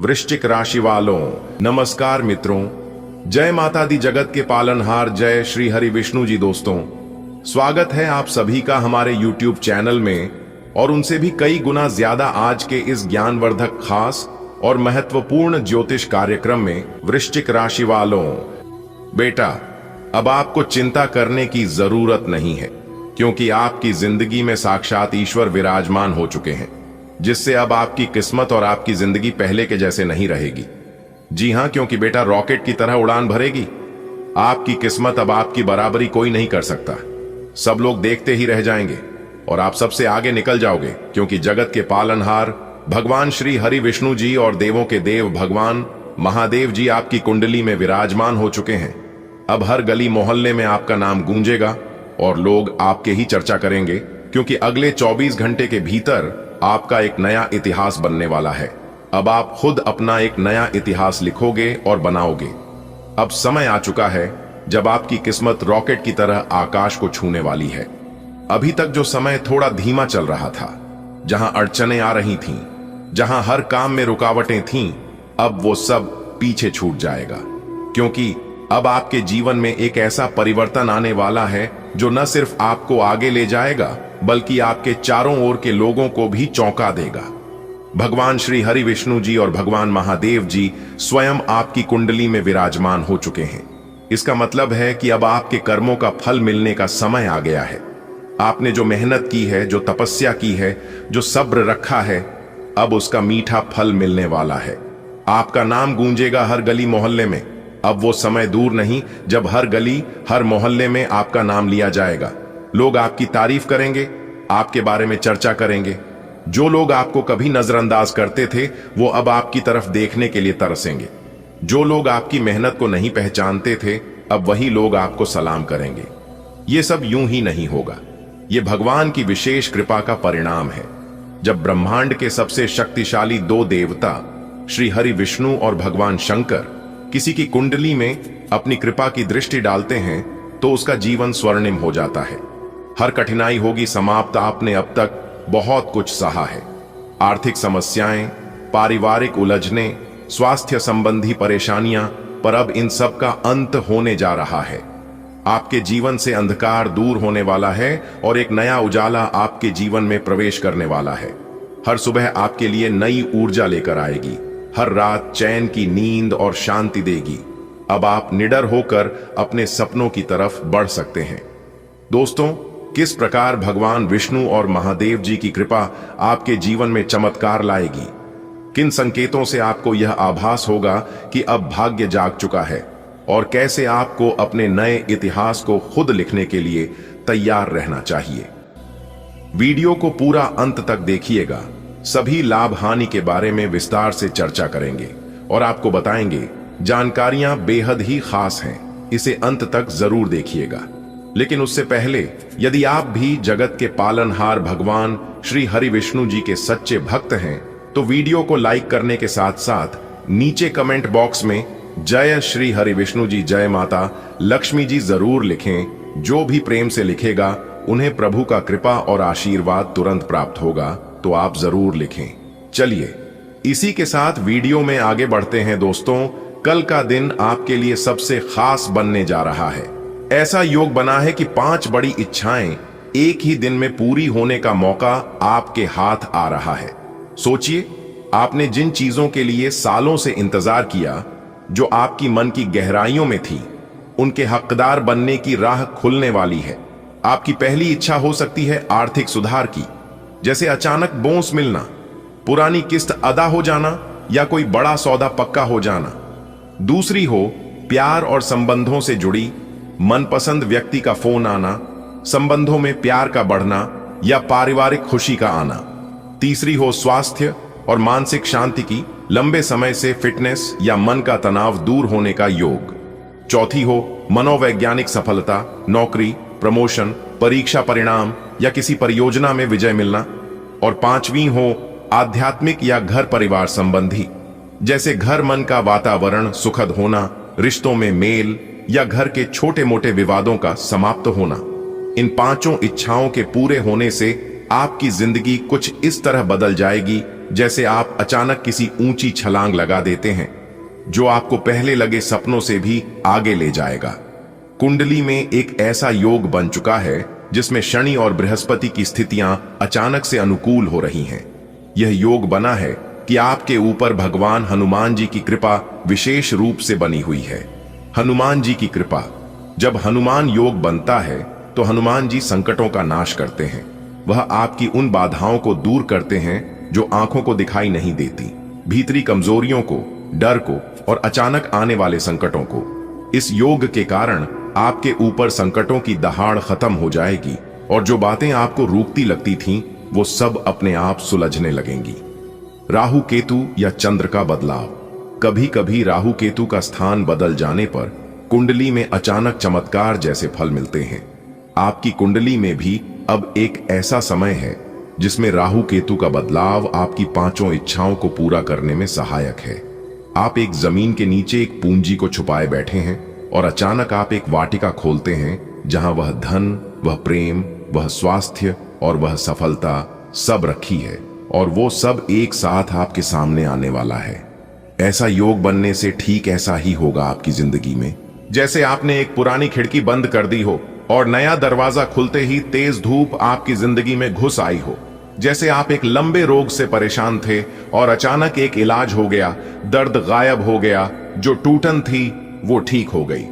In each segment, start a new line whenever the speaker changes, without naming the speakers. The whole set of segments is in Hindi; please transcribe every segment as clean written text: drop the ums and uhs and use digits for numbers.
वृश्चिक राशि वालों, नमस्कार मित्रों। जय माता दी जगत के पालनहार, जय श्री हरि विष्णु जी। दोस्तों, स्वागत है आप सभी का हमारे YouTube चैनल में और उनसे भी कई गुना ज्यादा आज के इस ज्ञानवर्धक, खास और महत्वपूर्ण ज्योतिष कार्यक्रम में। वृश्चिक राशि वालों, बेटा, अब आपको चिंता करने की जरूरत नहीं है, क्योंकि आपकी जिंदगी में साक्षात ईश्वर विराजमान हो चुके हैं, जिससे अब आपकी किस्मत और आपकी जिंदगी पहले के जैसे नहीं रहेगी। जी हां, क्योंकि बेटा रॉकेट की तरह उड़ान भरेगी। आपकी किस्मत अब आपकी बराबरी कोई नहीं कर सकता। सब लोग देखते ही रह जाएंगे और आप सबसे आगे निकल जाओगे, क्योंकि जगत के पालनहार भगवान श्री हरि विष्णु जी और देवों के देव भगवान महादेव जी आपकी कुंडली में विराजमान हो चुके हैं। अब हर गली मोहल्ले में आपका नाम गूंजेगा और लोग आपके ही चर्चा करेंगे, क्योंकि अगले 24 घंटे के भीतर आपका एक नया इतिहास बनने वाला है। अब आप खुद अपना एक नया इतिहास लिखोगे और बनाओगे। अब समय आ चुका है जब आपकी किस्मत रॉकेट की तरह आकाश को छूने वाली है। अभी तक जो समय थोड़ा धीमा चल रहा था, जहां अड़चनें आ रही थीं, जहां हर काम में रुकावटें थीं, अब वो सब पीछे छूट जाएगा, क्योंकि अब आपके जीवन में एक ऐसा परिवर्तन आने वाला है जो न सिर्फ आपको आगे ले जाएगा, बल्कि आपके चारों ओर के लोगों को भी चौंका देगा। भगवान श्री हरि विष्णु जी और भगवान महादेव जी स्वयं आपकी कुंडली में विराजमान हो चुके हैं। इसका मतलब है कि अब आपके कर्मों का फल मिलने का समय आ गया है। आपने जो मेहनत की है, जो तपस्या की है, जो सब्र रखा है, अब उसका मीठा फल मिलने वाला है। आपका नाम गूंजेगा हर गली मोहल्ले में। अब वो समय दूर नहीं जब हर गली, हर मोहल्ले में आपका नाम लिया जाएगा। लोग आपकी तारीफ करेंगे, आपके बारे में चर्चा करेंगे। जो लोग आपको कभी नजरअंदाज करते थे, वो अब आपकी तरफ देखने के लिए तरसेंगे। जो लोग आपकी मेहनत को नहीं पहचानते थे, अब वही लोग आपको सलाम करेंगे। ये सब यूं ही नहीं होगा। ये भगवान की विशेष कृपा का परिणाम है। जब ब्रह्मांड के सबसे शक्तिशाली दो देवता श्री हरि विष्णु और भगवान शंकर किसी की कुंडली में अपनी कृपा की दृष्टि डालते हैं, तो उसका जीवन स्वर्णिम हो जाता है। हर कठिनाई होगी समाप्त। आपने अब तक बहुत कुछ सहा है। आर्थिक समस्याएं, पारिवारिक उलझने, स्वास्थ्य संबंधी परेशानियां, पर अब इन सब का अंत होने जा रहा है। आपके जीवन से अंधकार दूर होने वाला है और एक नया उजाला आपके जीवन में प्रवेश करने वाला है। हर सुबह आपके लिए नई ऊर्जा लेकर आएगी। हर रात चैन की नींद और शांति देगी। अब आप निडर होकर अपने सपनों की तरफ बढ़ सकते हैं। दोस्तों, किस प्रकार भगवान विष्णु और महादेव जी की कृपा आपके जीवन में चमत्कार लाएगी, किन संकेतों से आपको यह आभास होगा कि अब भाग्य जाग चुका है, और कैसे आपको अपने नए इतिहास को खुद लिखने के लिए तैयार रहना चाहिए। वीडियो को पूरा अंत तक देखिएगा। सभी लाभ हानि के बारे में विस्तार से चर्चा करेंगे और आपको बताएंगे। जानकारियां बेहद ही खास हैं, इसे अंत तक जरूर देखिएगा। लेकिन उससे पहले, यदि आप भी जगत के पालनहार भगवान श्री हरि विष्णु जी के सच्चे भक्त हैं, तो वीडियो को लाइक करने के साथ साथ नीचे कमेंट बॉक्स में जय श्री हरि विष्णु जी, जय माता लक्ष्मी जी जरूर लिखें। जो भी प्रेम से लिखेगा, उन्हें प्रभु का कृपा और आशीर्वाद तुरंत प्राप्त होगा, तो आप जरूर लिखें। चलिए, इसी के साथ वीडियो में आगे बढ़ते हैं। दोस्तों, कल का दिन आपके लिए सबसे खास बनने जा रहा है। ऐसा योग बना है कि 5 बड़ी इच्छाएं एक ही दिन में पूरी होने का मौका आपके हाथ आ रहा है। सोचिए, आपने जिन चीजों के लिए सालों से इंतजार किया, जो आपकी मन की गहराइयों में थी, उनके हकदार बनने की राह खुलने वाली है। आपकी पहली इच्छा हो सकती है आर्थिक सुधार की, जैसे अचानक बोनस मिलना, पुरानी किस्त अदा हो जाना या कोई बड़ा सौदा पक्का हो जाना। दूसरी हो प्यार और संबंधों से जुड़ी मनपसंद व्यक्ति का फोन आना, संबंधों में प्यार का बढ़ना या पारिवारिक खुशी का आना। तीसरी हो स्वास्थ्य और मानसिक शांति की, लंबे समय से फिटनेस या मन का तनाव दूर होने का योग। चौथी हो मनोवैज्ञानिक सफलता, नौकरी, प्रमोशन, परीक्षा परिणाम या किसी परियोजना में विजय मिलना। और पांचवी हो आध्यात्मिक या घर परिवार संबंधी, जैसे घर मन का वातावरण सुखद होना, रिश्तों में मेल या घर के छोटे मोटे विवादों का समाप्त होना। इन 5 इच्छाओं के पूरे होने से आपकी जिंदगी कुछ इस तरह बदल जाएगी जैसे आप अचानक किसी ऊंची छलांग लगा देते हैं जो आपको पहले लगे सपनों से भी आगे ले जाएगा। कुंडली में एक ऐसा योग बन चुका है जिसमें शनि और बृहस्पति की स्थितियां अचानक से अनुकूल हो रही हैं। यह योग बना है कि आपके ऊपर भगवान हनुमान जी की कृपा विशेष रूप से बनी हुई है। हनुमान जी की कृपा, जब हनुमान योग बनता है तो हनुमान जी संकटों का नाश करते हैं। वह आपकी उन बाधाओं को दूर करते हैं जो आंखों को दिखाई नहीं देती, भीतरी कमजोरियों को, डर को और अचानक आने वाले संकटों को। इस योग के कारण आपके ऊपर संकटों की दहाड़ खत्म हो जाएगी और जो बातें आपको रोकती लगती थीं, वो सब अपने आप सुलझने लगेंगी। राहु केतु या चंद्र का बदलाव। कभी कभी राहु केतु का स्थान बदल जाने पर कुंडली में अचानक चमत्कार जैसे फल मिलते हैं। आपकी कुंडली में भी अब एक ऐसा समय है जिसमें राहु केतु का बदलाव आपकी पांचों इच्छाओं को पूरा करने में सहायक है। आप एक जमीन के नीचे एक पूंजी को छुपाए बैठे हैं और अचानक आप एक वाटिका खोलते हैं जहां वह धन, वह प्रेम, वह स्वास्थ्य और वह सफलता सब रखी है और वो सब एक साथ आपके सामने आने वाला है। ऐसा योग बनने से ठीक ऐसा ही होगा आपकी जिंदगी में, जैसे आपने एक पुरानी खिड़की बंद कर दी हो और नया दरवाजा खुलते ही तेज धूप आपकी जिंदगी में घुस आई हो। जैसे आप एक लंबे रोग से परेशान थे और अचानक एक इलाज हो गया, दर्द गायब हो गया, जो टूटन थी वो ठीक हो गई।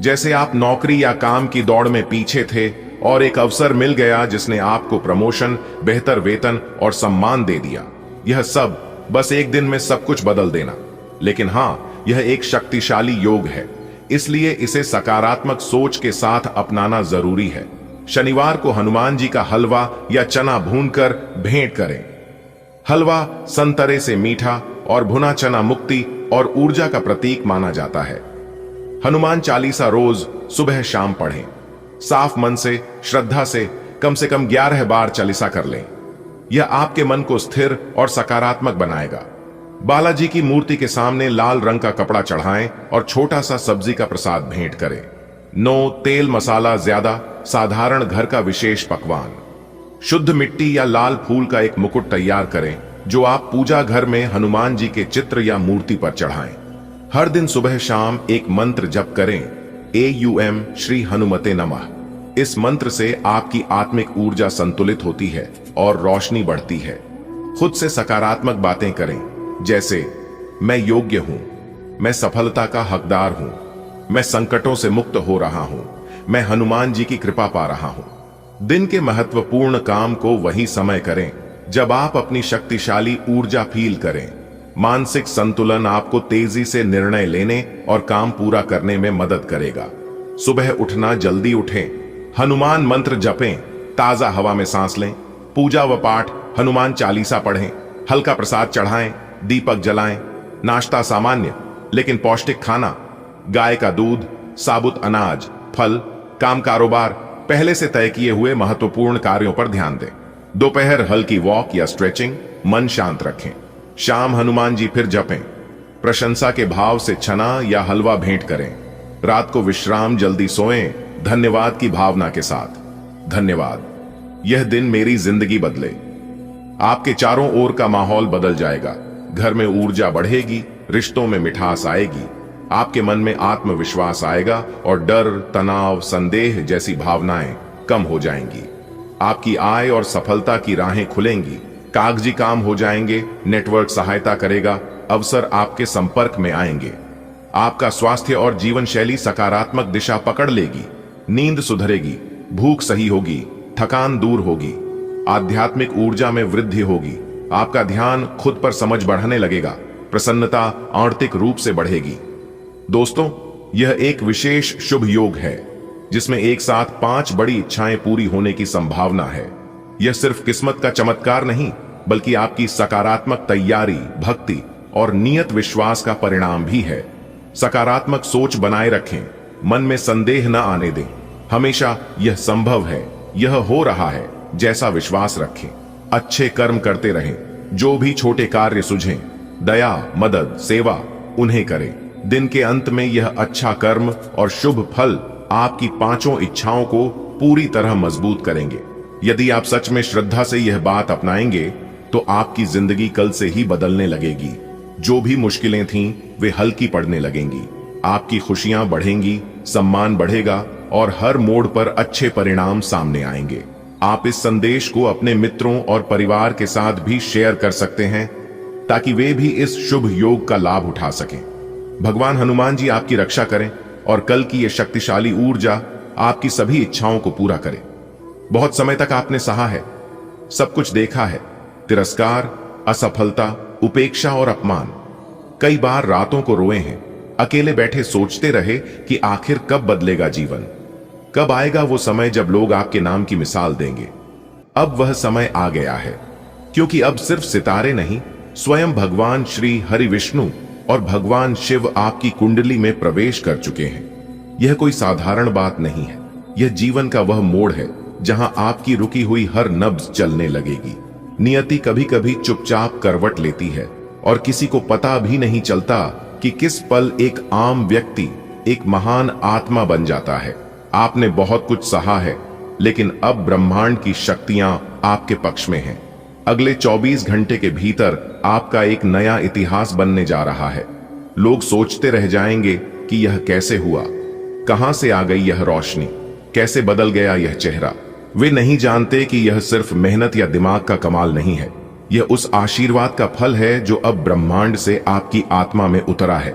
जैसे आप नौकरी या काम की दौड़ में पीछे थे और एक अवसर मिल गया जिसने आपको प्रमोशन, बेहतर वेतन और सम्मान दे दिया। यह सब बस एक दिन में सब कुछ बदल देना। लेकिन हां, यह एक शक्तिशाली योग है, इसलिए इसे सकारात्मक सोच के साथ अपनाना जरूरी है। शनिवार को हनुमान जी का हलवा या चना भूनकर भेंट करें। हलवा संतरे से मीठा और भुना चना मुक्ति और ऊर्जा का प्रतीक माना जाता है। हनुमान चालीसा रोज सुबह शाम पढ़ें। साफ मन से, श्रद्धा से कम 11 बार चालीसा कर लें। यह आपके मन को स्थिर और सकारात्मक बनाएगा। बालाजी की मूर्ति के सामने लाल रंग का कपड़ा चढ़ाएं और छोटा सा सब्जी का प्रसाद भेंट करें। नो तेल मसाला ज्यादा, साधारण घर का विशेष पकवान। शुद्ध मिट्टी या लाल फूल का एक मुकुट तैयार करें जो आप पूजा घर में हनुमान जी के चित्र या मूर्ति पर चढ़ाएं। हर दिन सुबह शाम एक मंत्र जप करें, AUM श्री हनुमते नमः। इस मंत्र से आपकी आत्मिक ऊर्जा संतुलित होती है और रोशनी बढ़ती है। खुद से सकारात्मक बातें करें, जैसे मैं योग्य हूं, मैं सफलता का हकदार हूं, मैं संकटों से मुक्त हो रहा हूं, मैं हनुमान जी की कृपा पा रहा हूं। दिन के महत्वपूर्ण काम को वही समय करें जब आप अपनी शक्तिशाली ऊर्जा फील करें। मानसिक संतुलन आपको तेजी से निर्णय लेने और काम पूरा करने में मदद करेगा। सुबह उठना जल्दी उठें, हनुमान मंत्र जपें, ताजा हवा में सांस लें, पूजा व पाठ, हनुमान चालीसा पढ़ें, हल्का प्रसाद चढ़ाएं, दीपक जलाएं। नाश्ता सामान्य लेकिन पौष्टिक खाना, गाय का दूध, साबुत अनाज, फल, काम कारोबार, पहले से तय किए हुए महत्वपूर्ण कार्यों पर ध्यान दें। दोपहर हल्की वॉक या स्ट्रेचिंग, मन शांत रखें। शाम हनुमान जी फिर जपें। प्रशंसा के भाव से चना या हलवा भेंट करें। रात को विश्राम, जल्दी सोएं, धन्यवाद की भावना के साथ। धन्यवाद, यह दिन मेरी जिंदगी बदले। आपके चारों ओर का माहौल बदल जाएगा। घर में ऊर्जा बढ़ेगी, रिश्तों में मिठास आएगी, आपके मन में आत्मविश्वास आएगा और डर, तनाव, संदेह जैसी भावनाएं कम हो जाएंगी। आपकी आय और सफलता की राहें खुलेंगी, कागजी काम हो जाएंगे, नेटवर्क सहायता करेगा, अवसर आपके संपर्क में आएंगे। आपका स्वास्थ्य और जीवन शैली सकारात्मक दिशा पकड़ लेगी। नींद सुधरेगी, भूख सही होगी, थकान दूर होगी, आध्यात्मिक ऊर्जा में वृद्धि होगी। आपका ध्यान खुद पर समझ बढ़ने लगेगा, प्रसन्नता आर्थिक रूप से बढ़ेगी। दोस्तों, यह एक विशेष शुभ योग है जिसमें एक साथ 5 बड़ी इच्छाएं पूरी होने की संभावना है। यह सिर्फ किस्मत का चमत्कार नहीं, बल्कि आपकी सकारात्मक तैयारी, भक्ति और नियत विश्वास का परिणाम भी है। सकारात्मक सोच बनाए रखें, मन में संदेह न आने दें। हमेशा यह संभव है, यह हो रहा है जैसा विश्वास रखें। अच्छे कर्म करते रहें, जो भी छोटे कार्य सुझें, दया, मदद, सेवा उन्हें करें। दिन के अंत में यह अच्छा कर्म और शुभ फल आपकी 5 इच्छाओं को पूरी तरह मजबूत करेंगे। यदि आप सच में श्रद्धा से यह बात अपनाएंगे तो आपकी जिंदगी कल से ही बदलने लगेगी। जो भी मुश्किलें थीं वे हल्की पड़ने लगेंगी। आपकी खुशियां बढ़ेंगी, सम्मान बढ़ेगा और हर मोड़ पर अच्छे परिणाम सामने आएंगे। आप इस संदेश को अपने मित्रों और परिवार के साथ भी शेयर कर सकते हैं ताकि वे भी इस शुभ योग का लाभ उठा सकें। भगवान हनुमान जी आपकी रक्षा करें और कल की ये शक्तिशाली ऊर्जा आपकी सभी इच्छाओं को पूरा करे। बहुत समय तक आपने सहा है, सब कुछ देखा है, तिरस्कार, असफलता, उपेक्षा और अपमान। कई बार रातों को रोए हैं, अकेले बैठे सोचते रहे कि आखिर कब बदलेगा जीवन, कब आएगा वो समय जब लोग आपके नाम की मिसाल देंगे। अब वह समय आ गया है, क्योंकि अब सिर्फ सितारे नहीं, स्वयं भगवान श्री हरि विष्णु और भगवान शिव आपकी कुंडली में प्रवेश कर चुके हैं। यह कोई साधारण बात नहीं है, यह जीवन का वह मोड़ है जहां आपकी रुकी हुई हर नब्ज चलने लगेगी। नियति कभी कभी चुपचाप करवट लेती है और किसी को पता भी नहीं चलता कि किस पल एक आम व्यक्ति एक महान आत्मा बन जाता है। आपने बहुत कुछ सहा है, लेकिन अब ब्रह्मांड की शक्तियां आपके पक्ष में हैं। अगले 24 घंटे के भीतर आपका एक नया इतिहास बनने जा रहा है। लोग सोचते रह जाएंगे कि यह कैसे हुआ, कहां से आ गई यह रोशनी, कैसे बदल गया यह चेहरा। वे नहीं जानते कि यह सिर्फ मेहनत या दिमाग का कमाल नहीं है, यह उस आशीर्वाद का फल है जो अब ब्रह्मांड से आपकी आत्मा में उतरा है।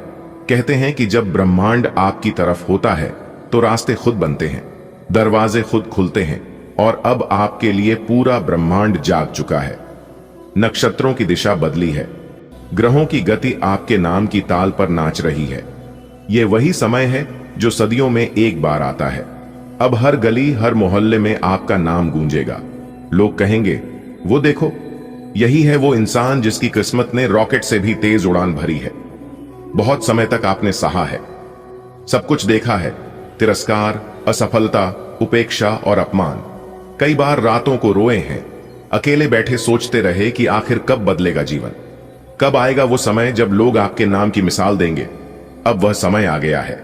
कहते हैं कि जब ब्रह्मांड आपकी तरफ होता है तो रास्ते खुद बनते हैं, दरवाजे खुद खुलते हैं, और अब आपके लिए पूरा ब्रह्मांड जाग चुका है। नक्षत्रों की दिशा बदली है, ग्रहों की गति आपके नाम की ताल पर नाच रही है। यह वही समय है जो सदियों में एक बार आता है। अब हर गली, हर मोहल्ले में आपका नाम गूंजेगा। लोग कहेंगे, वो देखो, यही है वो इंसान जिसकी किस्मत ने रॉकेट से भी तेज उड़ान भरी है। बहुत समय तक आपने सहा है, सब कुछ देखा है, तिरस्कार, असफलता, उपेक्षा और अपमान। कई बार रातों को रोए हैं, अकेले बैठे सोचते रहे कि आखिर कब बदलेगा जीवन, कब आएगा वो समय जब लोग आपके नाम की मिसाल देंगे। अब वह समय आ गया है,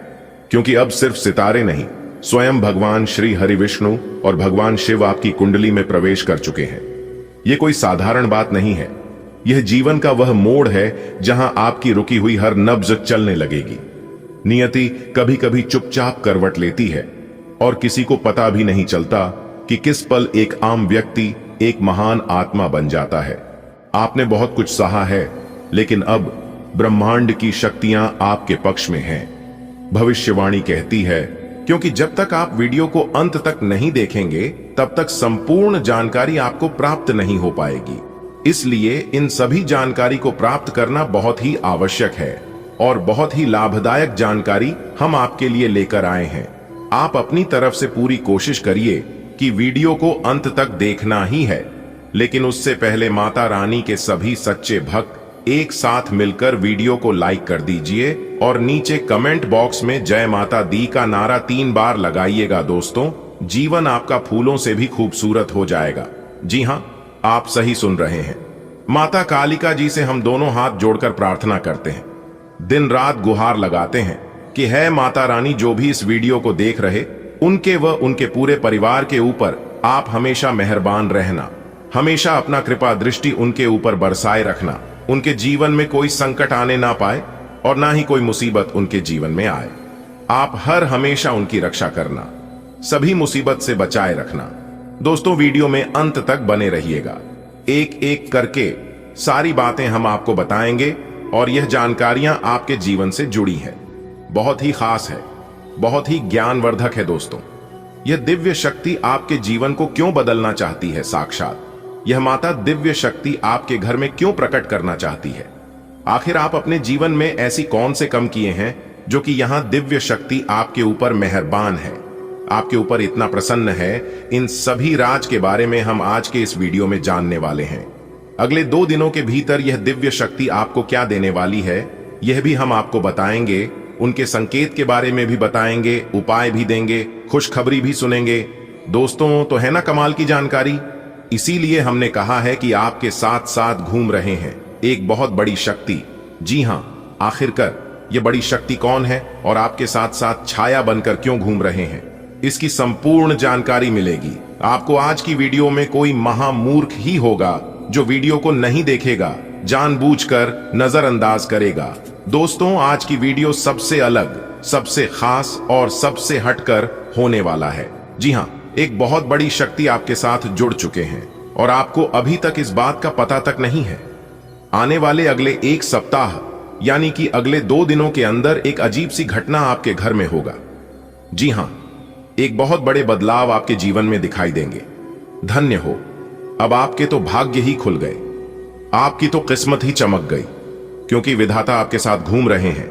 क्योंकि अब सिर्फ सितारे नहीं, स्वयं भगवान श्री हरि विष्णु और भगवान शिव आपकी कुंडली में प्रवेश कर चुके हैं। यह कोई साधारण बात नहीं है, यह जीवन का वह मोड़ है जहां आपकी रुकी हुई हर नब्ज चलने लगेगी। नियति कभी कभी चुपचाप करवट लेती है और किसी को पता भी नहीं चलता कि किस पल एक आम व्यक्ति एक महान आत्मा बन जाता है। आपने बहुत कुछ सहा है, लेकिन अब ब्रह्मांड की शक्तियां आपके पक्ष में हैं। भविष्यवाणी कहती है, क्योंकि जब तक आप वीडियो को अंत तक नहीं देखेंगे तब तक संपूर्ण जानकारी आपको प्राप्त नहीं हो पाएगी। इसलिए इन सभी जानकारी को प्राप्त करना बहुत ही आवश्यक है और बहुत ही लाभदायक जानकारी हम आपके लिए लेकर आए हैं। आप अपनी तरफ से पूरी कोशिश करिए कि वीडियो को अंत तक देखना ही है, लेकिन उससे पहले माता रानी के सभी सच्चे भक्त एक साथ मिलकर वीडियो को लाइक कर दीजिए और नीचे कमेंट बॉक्स में जय माता दी का नारा 3 बार लगाइएगा। दोस्तों, जीवन आपका फूलों से भी खूबसूरत हो जाएगा। जी हां, आप सही सुन रहे हैं। माता कालिका जी से हम दोनों हाथ जोड़कर प्रार्थना करते हैं, दिन रात गुहार लगाते हैं कि है माता रानी, जो भी इस वीडियो को देख रहे, उनके व उनके पूरे परिवार के ऊपर आप हमेशा मेहरबान रहना, हमेशा अपना कृपा दृष्टि उनके ऊपर बरसाए रखना, उनके जीवन में कोई संकट आने ना पाए और ना ही कोई मुसीबत उनके जीवन में आए। आप हर हमेशा उनकी रक्षा करना, सभी मुसीबत से बचाए रखना। दोस्तों, वीडियो में अंत तक बने रहिएगा, एक एक करके सारी बातें हम आपको बताएंगे और यह जानकारियां आपके जीवन से जुड़ी है, बहुत ही खास है, बहुत ही ज्ञानवर्धक है। दोस्तों, यह दिव्य शक्ति आपके जीवन को क्यों बदलना चाहती है, साक्षात यह माता दिव्य शक्ति आपके घर में क्यों प्रकट करना चाहती है? आखिर आप अपने जीवन में ऐसी कौन से कम किए हैं जो कि यहां दिव्य शक्ति आपके ऊपर मेहरबान है, आपके ऊपर इतना प्रसन्न है? इन सभी राज के बारे में हम आज के इस वीडियो में जानने वाले हैं। अगले 2 दिनों के भीतर यह दिव्य शक्ति आपको क्या देने वाली है, यह भी हम आपको बताएंगे। उनके संकेत के बारे में भी बताएंगे, उपाय भी देंगे, खुशखबरी भी सुनेंगे। दोस्तों, तो है ना कमाल की जानकारी? इसीलिए हमने कहा है कि आपके साथ साथ घूम रहे हैं एक बहुत बड़ी शक्ति। जी हां, आखिरकार ये बड़ी शक्ति कौन है और आपके साथ साथ छाया बनकर क्यों घूम रहे हैं, इसकी संपूर्ण जानकारी मिलेगी आपको। आज की वीडियो में कोई महामूर्ख ही होगा जो वीडियो को नहीं देखेगा जानबूझकर नजरअंदाज करेगा। दोस्तों, आज की वीडियो सबसे अलग, सबसे खास और सबसे हटकर होने वाला है। जी हाँ, एक बहुत बड़ी शक्ति आपके साथ जुड़ चुके हैं और आपको अभी तक इस बात का पता तक नहीं है। आने वाले अगले एक सप्ताह यानी कि अगले 2 दिनों के अंदर एक अजीब सी घटना आपके घर में होगा। जी हां, एक बहुत बड़े बदलाव आपके जीवन में दिखाई देंगे। धन्य हो, अब आपके तो भाग्य ही खुल गए, आपकी तो किस्मत ही चमक गई, क्योंकि विधाता आपके साथ घूम रहे हैं।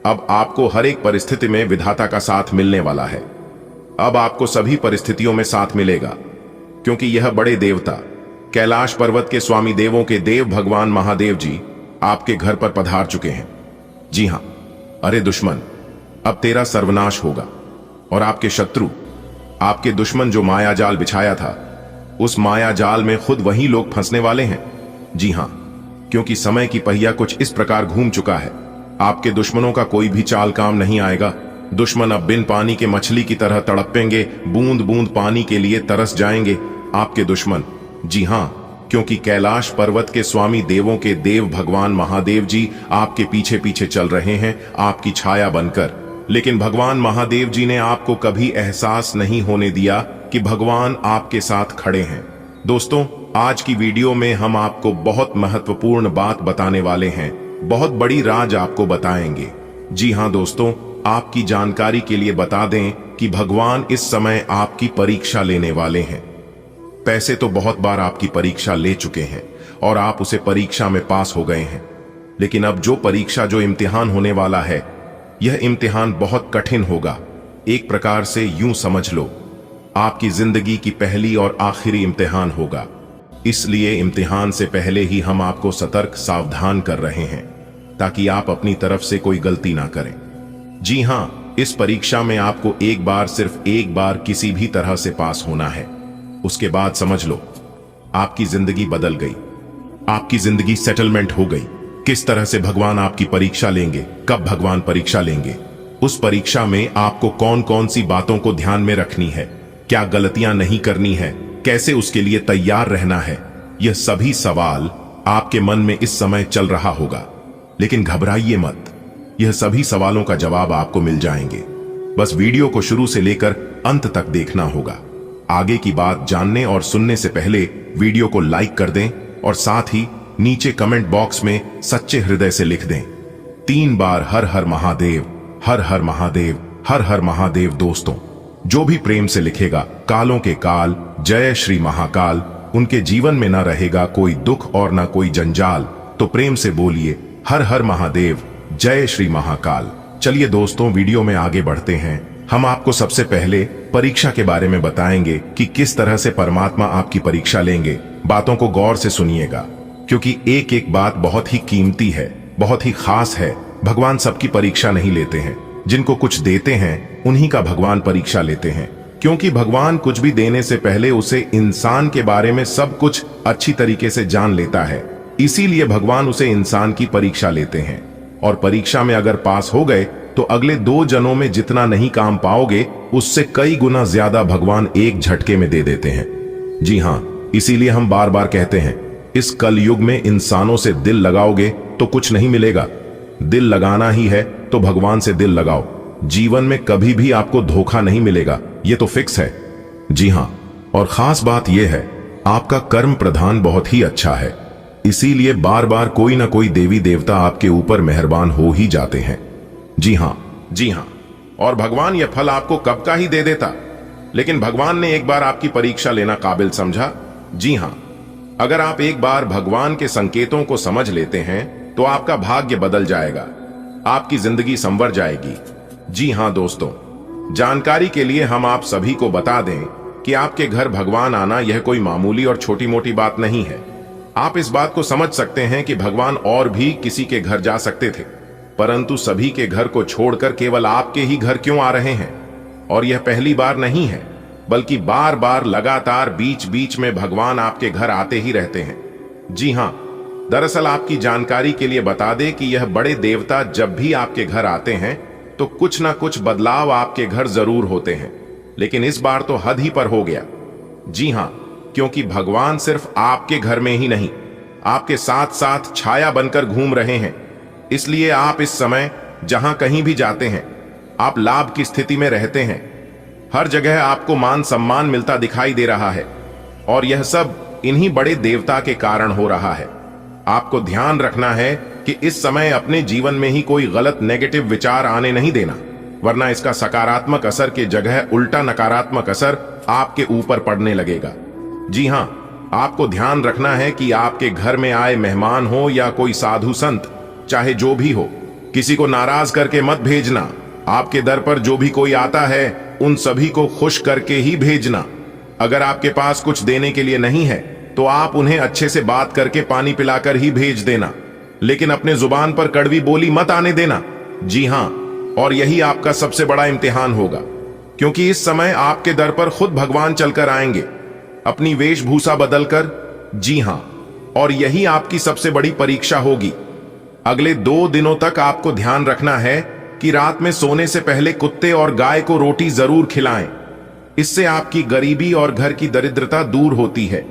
अब आपको हर एक परिस्थिति में विधाता का साथ मिलने वाला है। अब आपको सभी परिस्थितियों में साथ मिलेगा, क्योंकि यह बड़े देवता कैलाश पर्वत के स्वामी देवों के देव भगवान महादेव जी आपके घर पर पधार चुके हैं। जी हां, अरे दुश्मन, अब तेरा सर्वनाश होगा और आपके शत्रु, आपके दुश्मन जो माया जाल बिछाया था, उस माया जाल में खुद वही लोग फंसने वाले हैं। जी हां, क्योंकि समय की पहिया कुछ इस प्रकार घूम चुका है, आपके दुश्मनों का कोई भी चाल काम नहीं आएगा। दुश्मन अब बिन पानी के मछली की तरह तड़पेंगे, बूंद बूंद पानी के लिए तरस जाएंगे आपके दुश्मन। जी हां, क्योंकि कैलाश पर्वत के स्वामी देवों के देव भगवान महादेव जी आपके पीछे पीछे चल रहे हैं, आपकी छाया बनकर। लेकिन भगवान महादेव जी ने आपको कभी एहसास नहीं होने दिया कि भगवान आपके साथ खड़े हैं। दोस्तों, आज की वीडियो में हम आपको बहुत महत्वपूर्ण बात बताने वाले हैं, बहुत बड़ी राज आपको बताएंगे। जी हां दोस्तों, आपकी जानकारी के लिए बता दें कि भगवान इस समय आपकी परीक्षा लेने वाले हैं। पैसे तो बहुत बार आपकी परीक्षा ले चुके हैं और आप उसे परीक्षा में पास हो गए हैं, लेकिन अब जो इम्तिहान होने वाला है, यह इम्तिहान बहुत कठिन होगा। एक प्रकार से यूं समझ लो, आपकी जिंदगी की पहली और आखिरी इम्तिहान होगा। इसलिए इम्तिहान से पहले ही हम आपको सतर्क सावधान कर रहे हैं, ताकि आप अपनी तरफ से कोई गलती ना करें। जी हां, इस परीक्षा में आपको एक बार, सिर्फ एक बार किसी भी तरह से पास होना है। उसके बाद समझ लो, आपकी जिंदगी बदल गई, आपकी जिंदगी सेटलमेंट हो गई। किस तरह से भगवान आपकी परीक्षा लेंगे, कब भगवान परीक्षा लेंगे, उस परीक्षा में आपको कौन कौन सी बातों को ध्यान में रखनी है, क्या गलतियां नहीं करनी है, कैसे उसके लिए तैयार रहना है, यह सभी सवाल आपके मन में इस समय चल रहा होगा। लेकिन घबराइए मत, यह सभी सवालों का जवाब आपको मिल जाएंगे। बस वीडियो को शुरू से लेकर अंत तक देखना होगा। आगे की बात जानने और सुनने से पहले वीडियो को लाइक कर दें और साथ ही नीचे कमेंट बॉक्स में सच्चे हृदय से लिख दें 3 बार हर हर महादेव, हर हर महादेव, हर हर महादेव। दोस्तों, जो भी प्रेम से लिखेगा कालों के काल, जय श्री महाकाल, उनके जीवन में ना रहेगा कोई दुख और ना कोई जंजाल। तो प्रेम से बोलिए हर हर महादेव, जय श्री महाकाल। चलिए दोस्तों, वीडियो में आगे बढ़ते हैं। हम आपको सबसे पहले परीक्षा के बारे में बताएंगे कि किस तरह से परमात्मा आपकी परीक्षा लेंगे। बातों को गौर से सुनिएगा, क्योंकि एक एक बात बहुत ही कीमती है, बहुत ही खास है। भगवान सबकी परीक्षा नहीं लेते हैं, जिनको कुछ देते हैं उन्हीं का भगवान परीक्षा लेते हैं, क्योंकि भगवान कुछ भी देने से पहले उसे इंसान के बारे में सब कुछ अच्छी तरीके से जान लेता है। इसीलिए भगवान उसे इंसान की परीक्षा लेते हैं, और परीक्षा में अगर पास हो गए तो अगले 2 जन्मों में जितना नहीं काम पाओगे, उससे कई गुना ज्यादा भगवान एक झटके में दे देते हैं। जी हां, इसीलिए हम बार बार कहते हैं, इस कलयुग में इंसानों से दिल लगाओगे तो कुछ नहीं मिलेगा। दिल लगाना ही है तो भगवान से दिल लगाओ। जीवन में कभी भी आपको धोखा नहीं मिलेगा, ये तो फिक्स है। जी हां, और खास बात यह है, आपका कर्म प्रधान बहुत ही अच्छा है, इसीलिए बार बार कोई ना कोई देवी देवता आपके ऊपर मेहरबान हो ही जाते हैं। जी हां, जी हां, और भगवान यह फल आपको कब का ही दे देता, लेकिन भगवान ने एक बार आपकी परीक्षा लेना काबिल समझा। जी हां, अगर आप एक बार भगवान के संकेतों को समझ लेते हैं तो आपका भाग्य बदल जाएगा, आपकी जिंदगी संवर जाएगी। जी हां दोस्तों, जानकारी के लिए हम आप सभी को बता दें कि आपके घर भगवान आना यह कोई मामूली और छोटी मोटी बात नहीं है। आप इस बात को समझ सकते हैं कि भगवान और भी किसी के घर जा सकते थे, परंतु सभी के घर को छोड़कर केवल आपके ही घर क्यों आ रहे हैं। और यह पहली बार नहीं है, बल्कि बार बार लगातार बीच बीच में भगवान आपके घर आते ही रहते हैं। जी हां, दरअसल आपकी जानकारी के लिए बता दें कि यह बड़े देवता जब भी आपके घर आते हैं तो कुछ ना कुछ बदलाव आपके घर जरूर होते हैं, लेकिन इस बार तो हद ही पर हो गया। जी हां, क्योंकि भगवान सिर्फ आपके घर में ही नहीं, आपके साथ साथ छाया बनकर घूम रहे हैं। इसलिए आप इस समय जहां कहीं भी जाते हैं, आप लाभ की स्थिति में रहते हैं। हर जगह आपको मान सम्मान मिलता दिखाई दे रहा है, और यह सब इन्हीं बड़े देवता के कारण हो रहा है। आपको ध्यान रखना है कि इस समय अपने जीवन में ही कोई गलत नेगेटिव विचार आने नहीं देना, वरना इसका सकारात्मक असर के जगह उल्टा नकारात्मक असर आपके ऊपर पड़ने लगेगा। जी हां, आपको ध्यान रखना है कि आपके घर में आए मेहमान हो या कोई साधु संत, चाहे जो भी हो, किसी को नाराज करके मत भेजना। आपके दर पर जो भी कोई आता है, उन सभी को खुश करके ही भेजना। अगर आपके पास कुछ देने के लिए नहीं है तो आप उन्हें अच्छे से बात करके पानी पिलाकर ही भेज देना, लेकिन अपने जुबान पर कड़वी बोली मत आने देना। जी हां, और यही आपका सबसे बड़ा इम्तिहान होगा, क्योंकि इस समय आपके दर पर खुद भगवान चलकर आएंगे, अपनी वेशभूषा बदलकर। जी हां, और यही आपकी सबसे बड़ी परीक्षा होगी। अगले 2 दिनों तक आपको ध्यान रखना है कि रात में सोने से पहले कुत्ते और गाय को रोटी जरूर खिलाएं। इससे आपकी गरीबी और घर की दरिद्रता दूर होती है,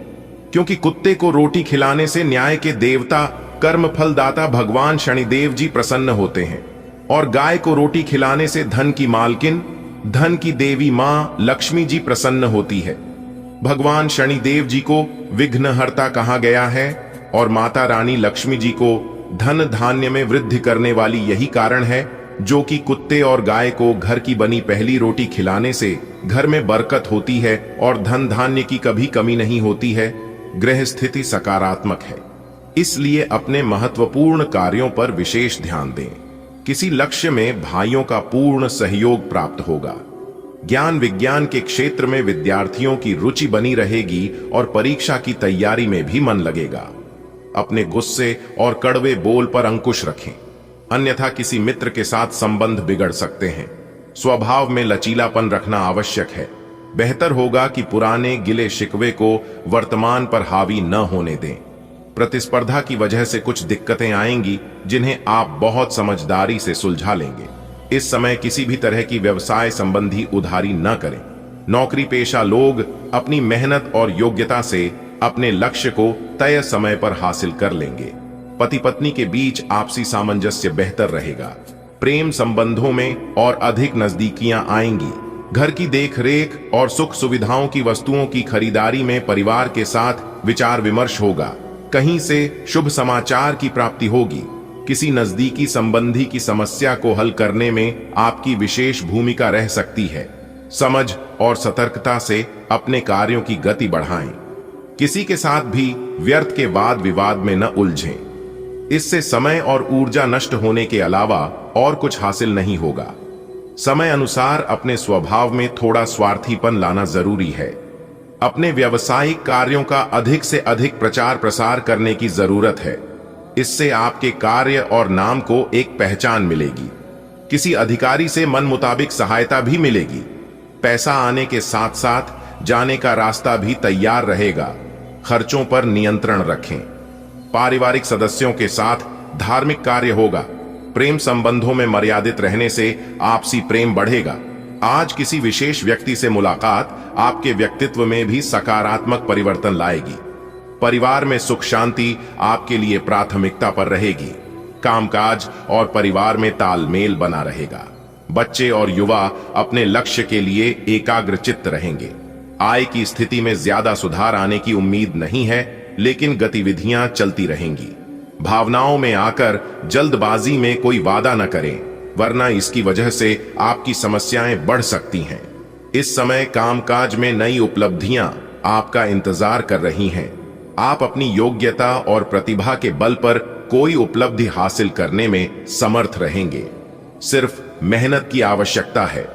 क्योंकि कुत्ते को रोटी खिलाने से न्याय के देवता कर्म फलदाता भगवान शनिदेव जी प्रसन्न होते हैं, और गाय को रोटी खिलाने से धन की मालकिन, धन की देवी मां लक्ष्मी जी प्रसन्न होती है। भगवान शनिदेव जी को विघ्नहर्ता कहा गया है, और माता रानी लक्ष्मी जी को धन धान्य में वृद्धि करने वाली यही कारण है, जो कि कुत्ते और गाय को घर की बनी पहली रोटी खिलाने से घर में बरकत होती है और धन धान्य की कभी कमी नहीं होती है। ग्रह स्थिति सकारात्मक है, इसलिए अपने महत्वपूर्ण कार्यों पर विशेष ध्यान दें। किसी लक्ष्य में भाइयों का पूर्ण सहयोग प्राप्त होगा। ज्ञान विज्ञान के क्षेत्र में विद्यार्थियों की रुचि बनी रहेगी और परीक्षा की तैयारी में भी मन लगेगा। अपने गुस्से और कड़वे बोल पर अंकुश रखें, अन्यथा किसी मित्र के साथ संबंध बिगड़ सकते हैं। स्वभाव में लचीलापन रखना आवश्यक है। बेहतर होगा कि पुराने गिले शिकवे को वर्तमान पर हावी न होने दें। प्रतिस्पर्धा की वजह से कुछ दिक्कतें आएंगी, जिन्हें आप बहुत समझदारी से सुलझा लेंगे। इस समय किसी भी तरह की व्यवसाय संबंधी उधारी न करें। नौकरी पेशा लोग अपनी मेहनत और योग्यता से अपने लक्ष्य को तय समय पर हासिल कर लेंगे। पति पत्नी के बीच आपसी सामंजस्य बेहतर रहेगा। प्रेम संबंधों में और अधिक नजदीकियां आएंगी। घर की देखरेख और सुख सुविधाओं की वस्तुओं की खरीदारी में परिवार के साथ विचार विमर्श होगा। कहीं से शुभ समाचार की प्राप्ति होगी। किसी नजदीकी संबंधी की समस्या को हल करने में आपकी विशेष भूमिका रह सकती है। समझ और सतर्कता से अपने कार्यों की गति बढ़ाएं। किसी के साथ भी व्यर्थ के वाद विवाद में न उलझें। इससे समय और ऊर्जा नष्ट होने के अलावा और कुछ हासिल नहीं होगा। समय अनुसार अपने स्वभाव में थोड़ा स्वार्थीपन लाना जरूरी है। अपने व्यावसायिक कार्यों का अधिक से अधिक प्रचार प्रसार करने की जरूरत है। इससे आपके कार्य और नाम को एक पहचान मिलेगी। किसी अधिकारी से मन मुताबिक सहायता भी मिलेगी। पैसा आने के साथ साथ जाने का रास्ता भी तैयार रहेगा। खर्चों पर नियंत्रण रखें। पारिवारिक सदस्यों के साथ धार्मिक कार्य होगा। प्रेम संबंधों में मर्यादित रहने से आपसी प्रेम बढ़ेगा। आज किसी विशेष व्यक्ति से मुलाकात आपके व्यक्तित्व में भी सकारात्मक परिवर्तन लाएगी। परिवार में सुख शांति आपके लिए प्राथमिकता पर रहेगी। कामकाज और परिवार में तालमेल बना रहेगा। बच्चे और युवा अपने लक्ष्य के लिए एकाग्रचित्त रहेंगे। आय की स्थिति में ज्यादा सुधार आने की उम्मीद नहीं है, लेकिन गतिविधियां चलती रहेंगी। भावनाओं में आकर जल्दबाजी में कोई वादा न करें, वरना इसकी वजह से आपकी समस्याएं बढ़ सकती हैं। इस समय कामकाज में नई उपलब्धियां आपका इंतजार कर रही हैं। आप अपनी योग्यता और प्रतिभा के बल पर कोई उपलब्धि हासिल करने में समर्थ रहेंगे। सिर्फ मेहनत की आवश्यकता है।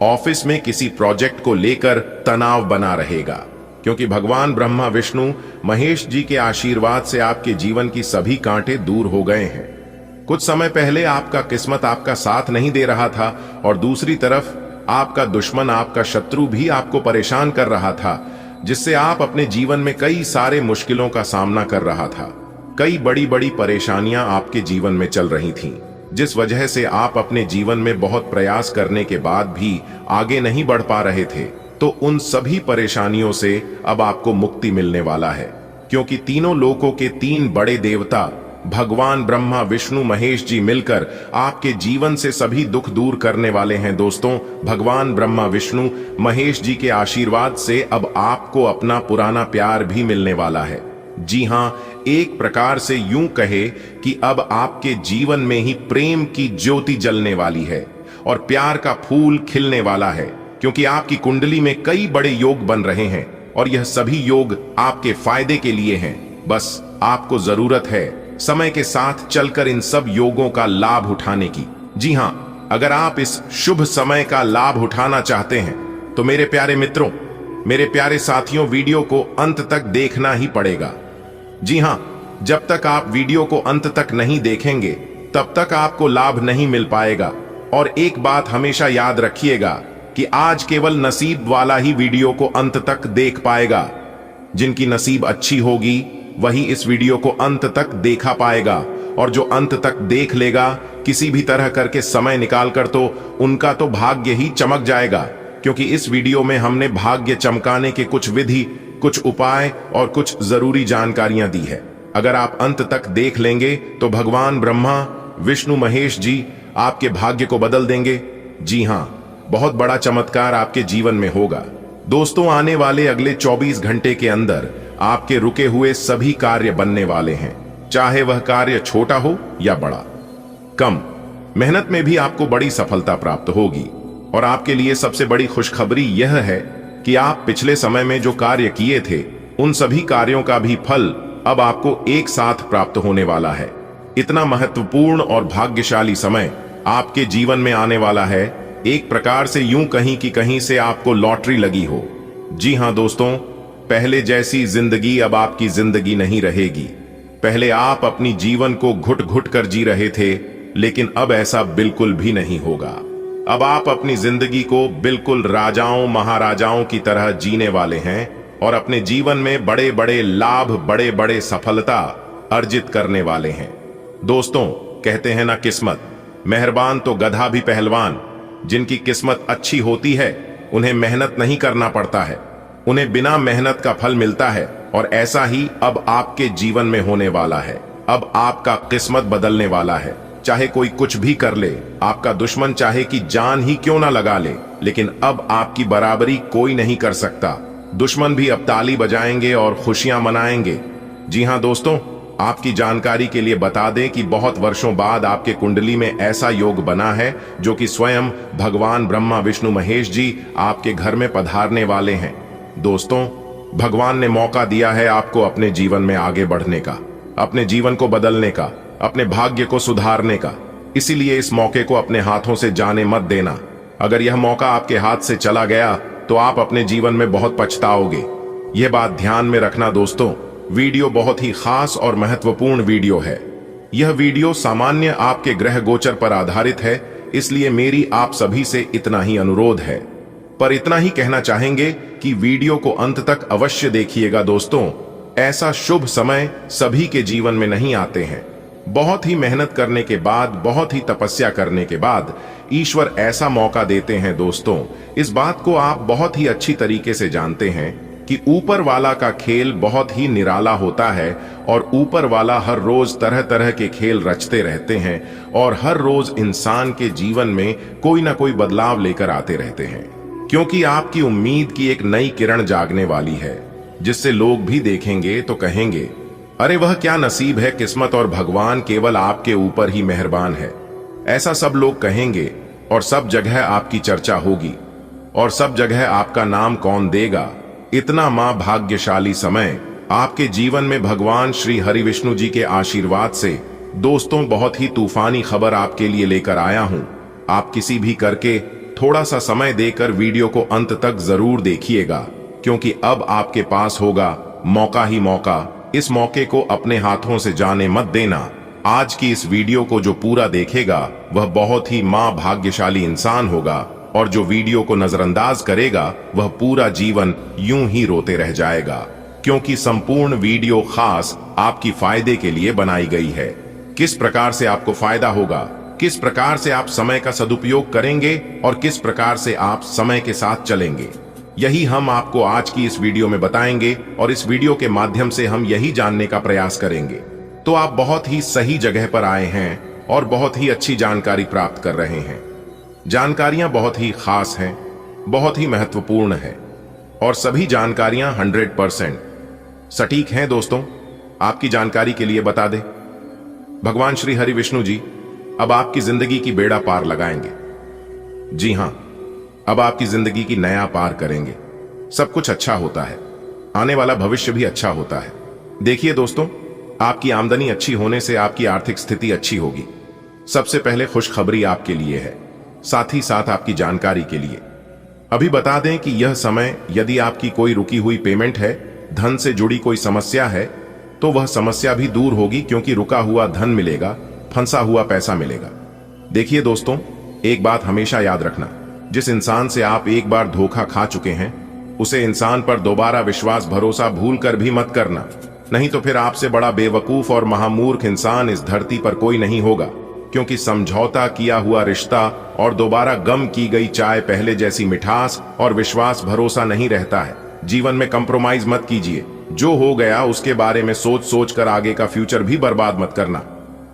ऑफिस में किसी प्रोजेक्ट को लेकर तनाव बना रहेगा, क्योंकि भगवान ब्रह्मा विष्णु महेश जी के आशीर्वाद से आपके जीवन की सभी कांटे दूर हो गए हैं। कुछ समय पहले आपका किस्मत आपका साथ नहीं दे रहा था, और दूसरी तरफ आपका दुश्मन, आपका शत्रु भी आपको परेशान कर रहा था, जिससे आप अपने जीवन में कई सारे मुश्किलों का सामना कर रहा था। कई बड़ी बड़ी परेशानियां आपके जीवन में चल रही थीं, जिस वजह से आप अपने जीवन में बहुत प्रयास करने के बाद भी आगे नहीं बढ़ पा रहे थे। तो उन सभी परेशानियों से अब आपको मुक्ति मिलने वाला है, क्योंकि तीनों लोकों के तीन बड़े देवता भगवान ब्रह्मा विष्णु महेश जी मिलकर आपके जीवन से सभी दुख दूर करने वाले हैं। दोस्तों, भगवान ब्रह्मा विष्णु महेश जी के आशीर्वाद से अब आपको अपना पुराना प्यार भी मिलने वाला है। जी हां, एक प्रकार से यूं कहे कि अब आपके जीवन में ही प्रेम की ज्योति जलने वाली है और प्यार का फूल खिलने वाला है, क्योंकि आपकी कुंडली में कई बड़े योग बन रहे हैं और यह सभी योग आपके फायदे के लिए हैं। बस आपको जरूरत है समय के साथ चलकर इन सब योगों का लाभ उठाने की। जी हां, अगर आप इस शुभ समय का लाभ उठाना चाहते हैं तो मेरे प्यारे मित्रों, मेरे प्यारे साथियों, वीडियो को अंत तक देखना ही पड़ेगा। जी हां, जब तक आप वीडियो को अंत तक नहीं देखेंगे तब तक आपको लाभ नहीं मिल पाएगा। और एक बात हमेशा याद रखिएगा कि आज केवल नसीब वाला ही वीडियो को अंत तक देख पाएगा। जिनकी नसीब अच्छी होगी वही इस वीडियो को अंत तक देखा पाएगा, और जो अंत तक देख लेगा किसी भी तरह करके समय निकालकर, तो उनका तो भाग्य ही चमक जाएगा, क्योंकि इस वीडियो में हमने भाग्य चमकाने के कुछ विधि, कुछ उपाय और कुछ जरूरी जानकारियां दी है। अगर आप अंत तक देख लेंगे तो भगवान ब्रह्मा विष्णु महेश जी आपके भाग्य को बदल देंगे। जी हां, बहुत बड़ा चमत्कार आपके जीवन में होगा। दोस्तों, आने वाले अगले 24 घंटे के अंदर आपके रुके हुए सभी कार्य बनने वाले हैं, चाहे वह कार्य छोटा हो या बड़ा। कम मेहनत में भी आपको बड़ी सफलता प्राप्त होगी। और आपके लिए सबसे बड़ी खुशखबरी यह है कि आप पिछले समय में जो कार्य किए थे उन सभी कार्यों का भी फल अब आपको एक साथ प्राप्त होने वाला है। इतना महत्वपूर्ण और भाग्यशाली समय आपके जीवन में आने वाला है, एक प्रकार से यूं कहीं कि कहीं से आपको लॉटरी लगी हो। जी हां दोस्तों, पहले जैसी जिंदगी अब आपकी जिंदगी नहीं रहेगी। पहले आप अपनी जीवन को घुट घुट कर जी रहे थे, लेकिन अब ऐसा बिल्कुल भी नहीं होगा। अब आप अपनी जिंदगी को बिल्कुल राजाओं महाराजाओं की तरह जीने वाले हैं और अपने जीवन में बड़े बड़े लाभ, बड़े बड़े सफलता अर्जित करने वाले हैं। दोस्तों, कहते हैं ना, किस्मत मेहरबान तो गधा भी पहलवान। जिनकी किस्मत अच्छी होती है उन्हें मेहनत नहीं करना पड़ता है, उन्हें बिना मेहनत का फल मिलता है। और ऐसा ही अब आपके जीवन में होने वाला है। अब आपका किस्मत बदलने वाला है। चाहे कोई कुछ भी कर ले, आपका दुश्मन चाहे कि जान ही क्यों ना लगा ले, लेकिन अब आपकी बराबरी कोई नहीं कर सकता। दुश्मन भी अब ताली बजाएंगे और खुशियां मनाएंगे। जी हां दोस्तों, आपकी जानकारी के लिए बता दें कि बहुत वर्षों बाद आपके कुंडली में ऐसा योग बना है जो कि स्वयं भगवान ब्रह्मा विष्णु महेश जी आपके घर में पधारने वाले हैं। दोस्तों, भगवान ने मौका दिया है आपको अपने जीवन में आगे बढ़ने का, अपने जीवन को बदलने का, अपने भाग्य को सुधारने का। इसीलिए इस मौके को अपने हाथों से जाने मत देना। अगर यह मौका आपके हाथ से चला गया तो आप अपने जीवन में बहुत पछताओगे। यह बात ध्यान में रखना दोस्तों। वीडियो बहुत ही खास और महत्वपूर्ण वीडियो है। यह वीडियो सामान्य आपके ग्रह गोचर पर आधारित है, इसलिए मेरी आप सभी से इतना ही अनुरोध है। पर इतना ही कहना चाहेंगे कि वीडियो को अंत तक अवश्य देखिएगा दोस्तों। ऐसा शुभ समय सभी के जीवन में नहीं आते हैं। बहुत ही मेहनत करने के बाद, बहुत ही तपस्या करने के बाद ईश्वर ऐसा मौका देते हैं दोस्तों। इस बात को आप बहुत ही अच्छी तरीके से जानते हैं कि ऊपर वाला का खेल बहुत ही निराला होता है और ऊपर वाला हर रोज तरह तरह के खेल रचते रहते हैं और हर रोज इंसान के जीवन में कोई ना कोई बदलाव लेकर आते रहते हैं, क्योंकि आपकी उम्मीद की एक नई किरण जागने वाली है, जिससे लोग भी देखेंगे तो कहेंगे, अरे वह क्या नसीब है, किस्मत और भगवान केवल आपके ऊपर ही मेहरबान है। ऐसा सब लोग कहेंगे और सब जगह आपकी चर्चा होगी और सब जगह आपका नाम कौन देगा। इतना मां भाग्यशाली समय आपके जीवन में भगवान श्री हरि विष्णु जी के आशीर्वाद से दोस्तों बहुत ही तूफानी खबर आपके लिए लेकर आया हूं। आप किसी भी करके थोड़ा सा समय देकर वीडियो को अंत तक जरूर देखिएगा, क्योंकि अब आपके पास होगा मौका ही मौका। इस मौके को अपने हाथों से जाने मत देना। आज की इस वीडियो को जो पूरा देखेगा वह बहुत ही मां भाग्यशाली इंसान होगा और जो वीडियो को नजरअंदाज करेगा वह पूरा जीवन यूं ही रोते रह जाएगा, क्योंकि संपूर्ण वीडियो खास आपकी फायदे के लिए बनाई गई है। किस प्रकार से आपको फायदा होगा, किस प्रकार से आप समय का सदुपयोग करेंगे और किस प्रकार से आप समय के साथ चलेंगे, यही हम आपको आज की इस वीडियो में बताएंगे और इस वीडियो के माध्यम से हम यही जानने का प्रयास करेंगे। तो आप बहुत ही सही जगह पर आए हैं और बहुत ही अच्छी जानकारी प्राप्त कर रहे हैं। जानकारियां बहुत ही खास हैं, बहुत ही महत्वपूर्ण है और सभी जानकारियां 100% सटीक हैं। दोस्तों, आपकी जानकारी के लिए बता दें, भगवान श्री हरि विष्णु जी अब आपकी जिंदगी की बेड़ा पार लगाएंगे। जी हां, अब आपकी जिंदगी की नया पार करेंगे। सब कुछ अच्छा होता है, आने वाला भविष्य भी अच्छा होता है। देखिए दोस्तों, आपकी आमदनी अच्छी होने से आपकी आर्थिक स्थिति अच्छी होगी। सबसे पहले खुशखबरी आपके लिए है, साथ ही साथ आपकी जानकारी के लिए अभी बता दें कि यह समय यदि आपकी कोई रुकी हुई पेमेंट है, धन से जुड़ी कोई समस्या है, तो वह समस्या भी दूर होगी, क्योंकि रुका हुआ धन मिलेगा, फंसा हुआ पैसा मिलेगा। देखिए दोस्तों, एक बात हमेशा याद रखना, जिस इंसान से आप एक बार धोखा खा चुके हैं, उसे इंसान पर दोबारा विश्वास भरोसा भूल कर भी मत करना, नहीं तो फिर आपसे बड़ा बेवकूफ और महामूर्ख इंसान इस धरती पर कोई नहीं होगा। क्योंकि समझौता किया हुआ रिश्ता और दोबारा गम की गई चाय पहले जैसी मिठास और विश्वास भरोसा नहीं रहता है। जीवन में कंप्रोमाइज मत कीजिए। जो हो गया उसके बारे में सोच सोच कर आगे का फ्यूचर भी बर्बाद मत करना।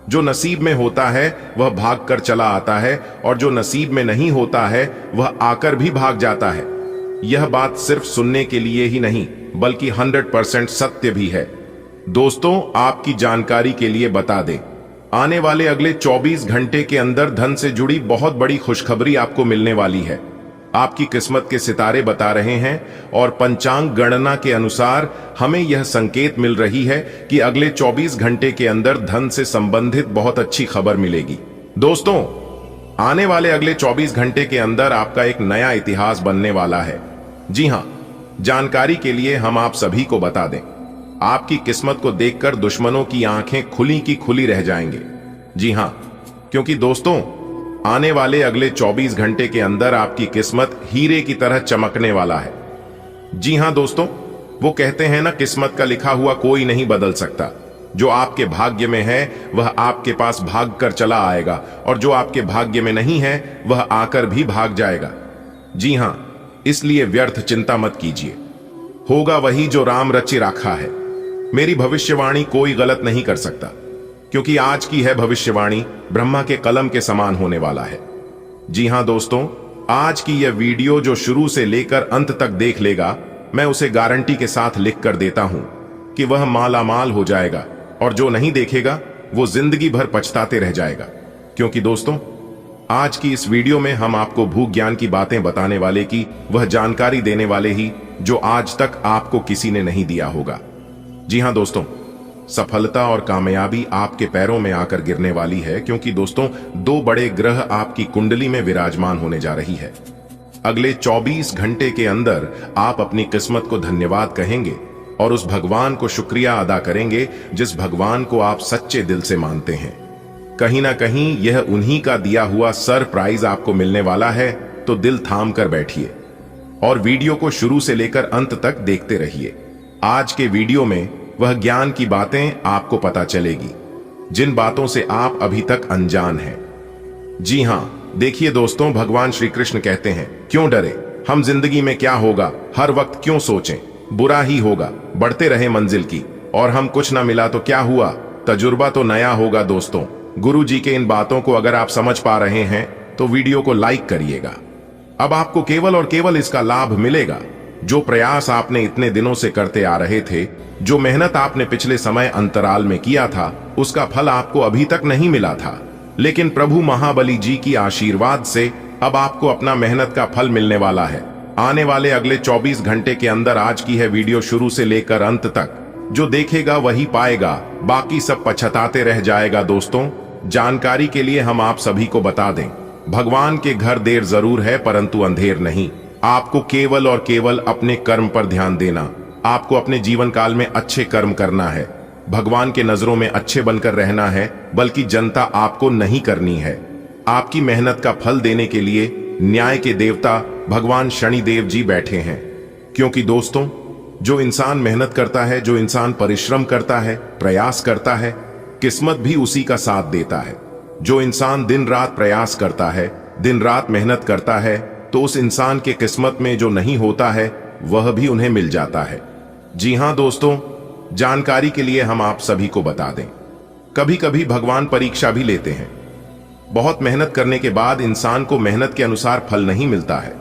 जो नसीब में होता है वह भाग कर चला आता है, और जो नसीब में नहीं होता है वह आकर भी भाग जाता है। यह बात सिर्फ सुनने के लिए ही नहीं, बल्कि 100% सत्य भी है। दोस्तों, आपकी जानकारी के लिए बता दें, आने वाले अगले 24 घंटे के अंदर धन से जुड़ी बहुत बड़ी खुशखबरी आपको मिलने वाली है। आपकी किस्मत के सितारे बता रहे हैं और पंचांग गणना के अनुसार हमें यह संकेत मिल रही है कि अगले 24 घंटे के अंदर धन से संबंधित बहुत अच्छी खबर मिलेगी। दोस्तों, आने वाले अगले 24 घंटे के अंदर आपका एक नया इतिहास बनने वाला है। जी हां, जानकारी के लिए हम आप सभी को बता दें, आपकी किस्मत को देखकर दुश्मनों की आंखें खुली की खुली रह जाएंगे। जी हां, क्योंकि दोस्तों, आने वाले अगले 24 घंटे के अंदर आपकी किस्मत हीरे की तरह चमकने वाला है। जी हां दोस्तों, वो कहते हैं ना, किस्मत का लिखा हुआ कोई नहीं बदल सकता। जो आपके भाग्य में है वह आपके पास भाग कर चला आएगा, और जो आपके भाग्य में नहीं है वह आकर भी भाग जाएगा। जी हां, इसलिए व्यर्थ चिंता मत कीजिए। होगा वही जो राम रचि राखा है। मेरी भविष्यवाणी कोई गलत नहीं कर सकता, क्योंकि आज की है भविष्यवाणी ब्रह्मा के कलम के समान होने वाला है। जी हां दोस्तों, आज की यह वीडियो जो शुरू से लेकर अंत तक देख लेगा, मैं उसे गारंटी के साथ लिख कर देता हूं कि वह माला माल हो जाएगा, और जो नहीं देखेगा वो जिंदगी भर पछताते रह जाएगा। क्योंकि दोस्तों, आज की इस वीडियो में हम आपको भूख ज्ञान की बातें बताने वाले की वह जानकारी देने वाले ही, जो आज तक आपको किसी ने नहीं दिया होगा। जी हां दोस्तों, सफलता और कामयाबी आपके पैरों में आकर गिरने वाली है, क्योंकि दोस्तों, 2 बड़े ग्रह आपकी कुंडली में विराजमान होने जा रही है। अगले 24 घंटे के अंदर आप अपनी किस्मत को धन्यवाद कहेंगे और उस भगवान को शुक्रिया अदा करेंगे जिस भगवान को आप सच्चे दिल से मानते हैं। कहीं ना कहीं यह उन्हीं का दिया हुआ सरप्राइज आपको मिलने वाला है। तो दिल थाम कर बैठिए और वीडियो को शुरू से लेकर अंत तक देखते रहिए। आज के वीडियो में वह ज्ञान की बातें आपको पता चलेगी जिन बातों से आप अभी तक अनजान हैं। जी हां, देखिए दोस्तों, भगवान श्री कृष्ण कहते हैं, क्यों डरे, हम जिंदगी में क्या होगा हर वक्त क्यों सोचें, बुरा ही होगा, बढ़ते रहे मंजिल की, और हम कुछ ना मिला तो क्या हुआ, तजुर्बा तो नया होगा। दोस्तों, गुरु जी के इन बातों को अगर आप समझ पा रहे हैं तो वीडियो को लाइक करिएगा। अब आपको केवल और केवल इसका लाभ मिलेगा। जो प्रयास आपने इतने दिनों से करते आ रहे थे, जो मेहनत आपने पिछले समय अंतराल में किया था, उसका फल आपको अभी तक नहीं मिला था, लेकिन प्रभु महाबली जी की आशीर्वाद से अब आपको अपना मेहनत का फल मिलने वाला है। आने वाले अगले 24 घंटे के अंदर आज की है वीडियो शुरू से लेकर अंत तक, जो देखेगा वही पाएगा, बाकी सब पछताते रह जाएगा। दोस्तों, जानकारी के लिए हम आप सभी को बता दें, भगवान के घर देर जरूर है परंतु अंधेर नहीं। आपको केवल और केवल अपने कर्म पर ध्यान देना, आपको अपने जीवन काल में अच्छे कर्म करना है, भगवान के नजरों में अच्छे बनकर रहना है, बल्कि जनता आपको नहीं करनी है। आपकी मेहनत का फल देने के लिए न्याय के देवता भगवान शनिदेव जी बैठे हैं। क्योंकि दोस्तों, जो इंसान मेहनत करता है, जो इंसान परिश्रम करता है, प्रयास करता है, किस्मत भी उसी का साथ देता है। जो इंसान दिन रात प्रयास करता है, दिन रात मेहनत करता है, तो उस इंसान के किस्मत में जो नहीं होता है वह भी उन्हें मिल जाता है। जी हां दोस्तों, जानकारी के लिए हम आप सभी को बता दें, कभी कभी भगवान परीक्षा भी लेते हैं। बहुत मेहनत करने के बाद इंसान को मेहनत के अनुसार फल नहीं मिलता है,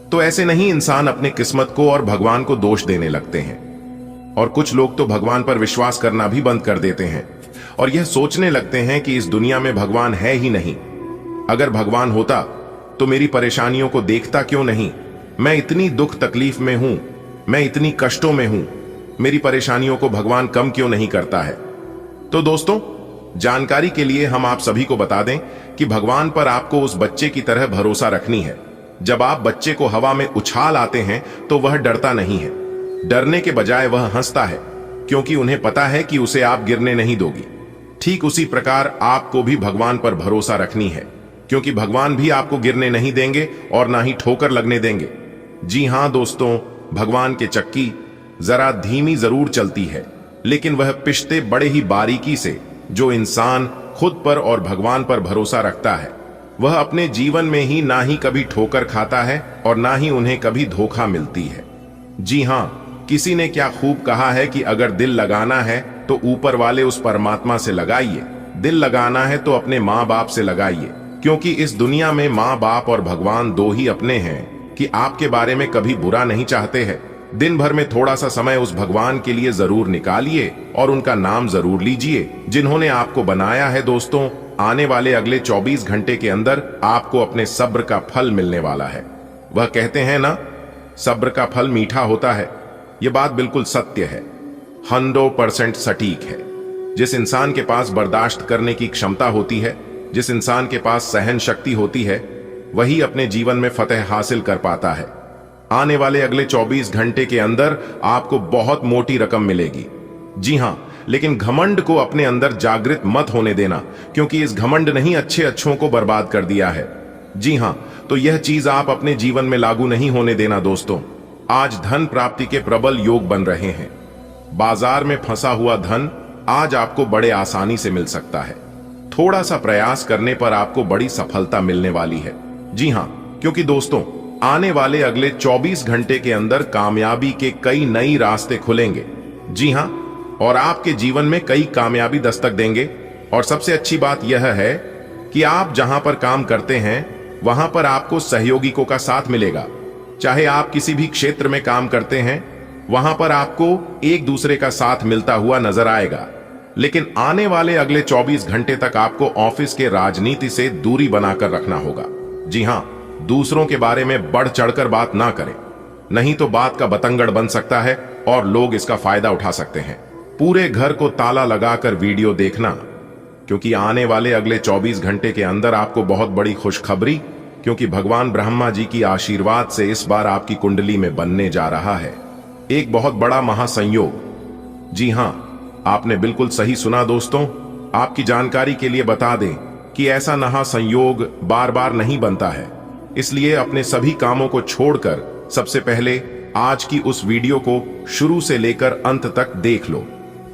तो ऐसे नहीं इंसान अपने किस्मत को और भगवान को दोष देने लगते हैं। और कुछ लोग तो भगवान पर विश्वास करना भी बंद कर देते हैं और यह सोचने लगते हैं कि इस दुनिया में भगवान है ही नहीं। अगर भगवान होता तो मेरी परेशानियों को देखता क्यों नहीं? मैं इतनी दुख तकलीफ में हूं, मैं इतनी कष्टों में हूं, मेरी परेशानियों को भगवान कम क्यों नहीं करता है? तो दोस्तों, जानकारी के लिए हम आप सभी को बता दें कि भगवान पर आपको उस बच्चे की तरह भरोसा रखनी है। जब आप बच्चे को हवा में उछाल आते हैं तो वह डरता नहीं है, डरने के बजाय वह हंसता है, क्योंकि उन्हें पता है कि उसे आप गिरने नहीं दोगी। ठीक उसी प्रकार आपको भी भगवान पर भरोसा रखनी है, क्योंकि भगवान भी आपको गिरने नहीं देंगे और ना ही ठोकर लगने देंगे। जी हां दोस्तों, भगवान के चक्की जरा धीमी जरूर चलती है, लेकिन वह पिसते बड़े ही बारीकी से। जो इंसान खुद पर और भगवान पर भरोसा रखता है वह अपने जीवन में ही ना ही कभी ठोकर खाता है और ना ही उन्हें कभी धोखा मिलती है। जी हां, किसी ने क्या खूब कहा है कि अगर दिल लगाना है तो ऊपर वाले उस परमात्मा से लगाइए, दिल लगाना है तो अपने माँ बाप से लगाइए, क्योंकि इस दुनिया में माँ बाप और भगवान दो ही अपने हैं कि आपके बारे में कभी बुरा नहीं चाहते हैं। दिन भर में थोड़ा सा समय उस भगवान के लिए जरूर निकालिए और उनका नाम जरूर लीजिए, जिन्होंने आपको बनाया है। दोस्तों, आने वाले अगले 24 घंटे के अंदर आपको अपने सब्र का फल मिलने वाला है। वह कहते हैं ना, सब्र का फल मीठा होता है। यह बात बिल्कुल सत्य है, 100% सटीक है। जिस इंसान के पास बर्दाश्त करने की क्षमता होती है, जिस इंसान के पास सहन शक्ति होती है, वही अपने जीवन में फतेह हासिल कर पाता है। आने वाले अगले 24 घंटे के अंदर आपको बहुत मोटी रकम मिलेगी। जी हां, लेकिन घमंड को अपने अंदर जागृत मत होने देना, क्योंकि इस घमंड ने ही अच्छों को बर्बाद कर दिया है। जी हां, तो यह चीज आप अपने जीवन में लागू नहीं होने देना। दोस्तों, आज धन प्राप्ति के प्रबल योग बन रहे हैं। बाजार में फंसा हुआ धन आज आपको बड़े आसानी से मिल सकता है। थोड़ा सा प्रयास करने पर आपको बड़ी सफलता मिलने वाली है। जी हां, क्योंकि दोस्तों, आने वाले अगले 24 घंटे के अंदर कामयाबी के कई नई रास्ते खुलेंगे। जी हां, और आपके जीवन में कई कामयाबी दस्तक देंगे। और सबसे अच्छी बात यह है कि आप जहां पर काम करते हैं वहां पर आपको सहयोगियों का साथ मिलेगा। चाहे आप किसी भी क्षेत्र में काम करते हैं, वहां पर आपको एक दूसरे का साथ मिलता हुआ नजर आएगा। लेकिन आने वाले अगले 24 घंटे तक आपको ऑफिस के राजनीति से दूरी बनाकर रखना होगा। जी हां, दूसरों के बारे में बढ़ चढ़कर बात ना करें, नहीं तो बात का बतंगड़ बन सकता है और लोग इसका फायदा उठा सकते हैं। पूरे घर को ताला लगाकर वीडियो देखना, क्योंकि आने वाले अगले 24 घंटे के अंदर आपको बहुत बड़ी खुशखबरी, क्योंकि भगवान ब्रह्मा जी की आशीर्वाद से इस बार आपकी कुंडली में बनने जा रहा है एक बहुत बड़ा महासंयोग। जी हां, आपने बिल्कुल सही सुना दोस्तों। आपकी जानकारी के लिए बता दें कि ऐसा महासंयोग बार बार नहीं बनता है, इसलिए अपने सभी कामों को छोड़कर सबसे पहले आज की उस वीडियो को शुरू से लेकर अंत तक देख लो।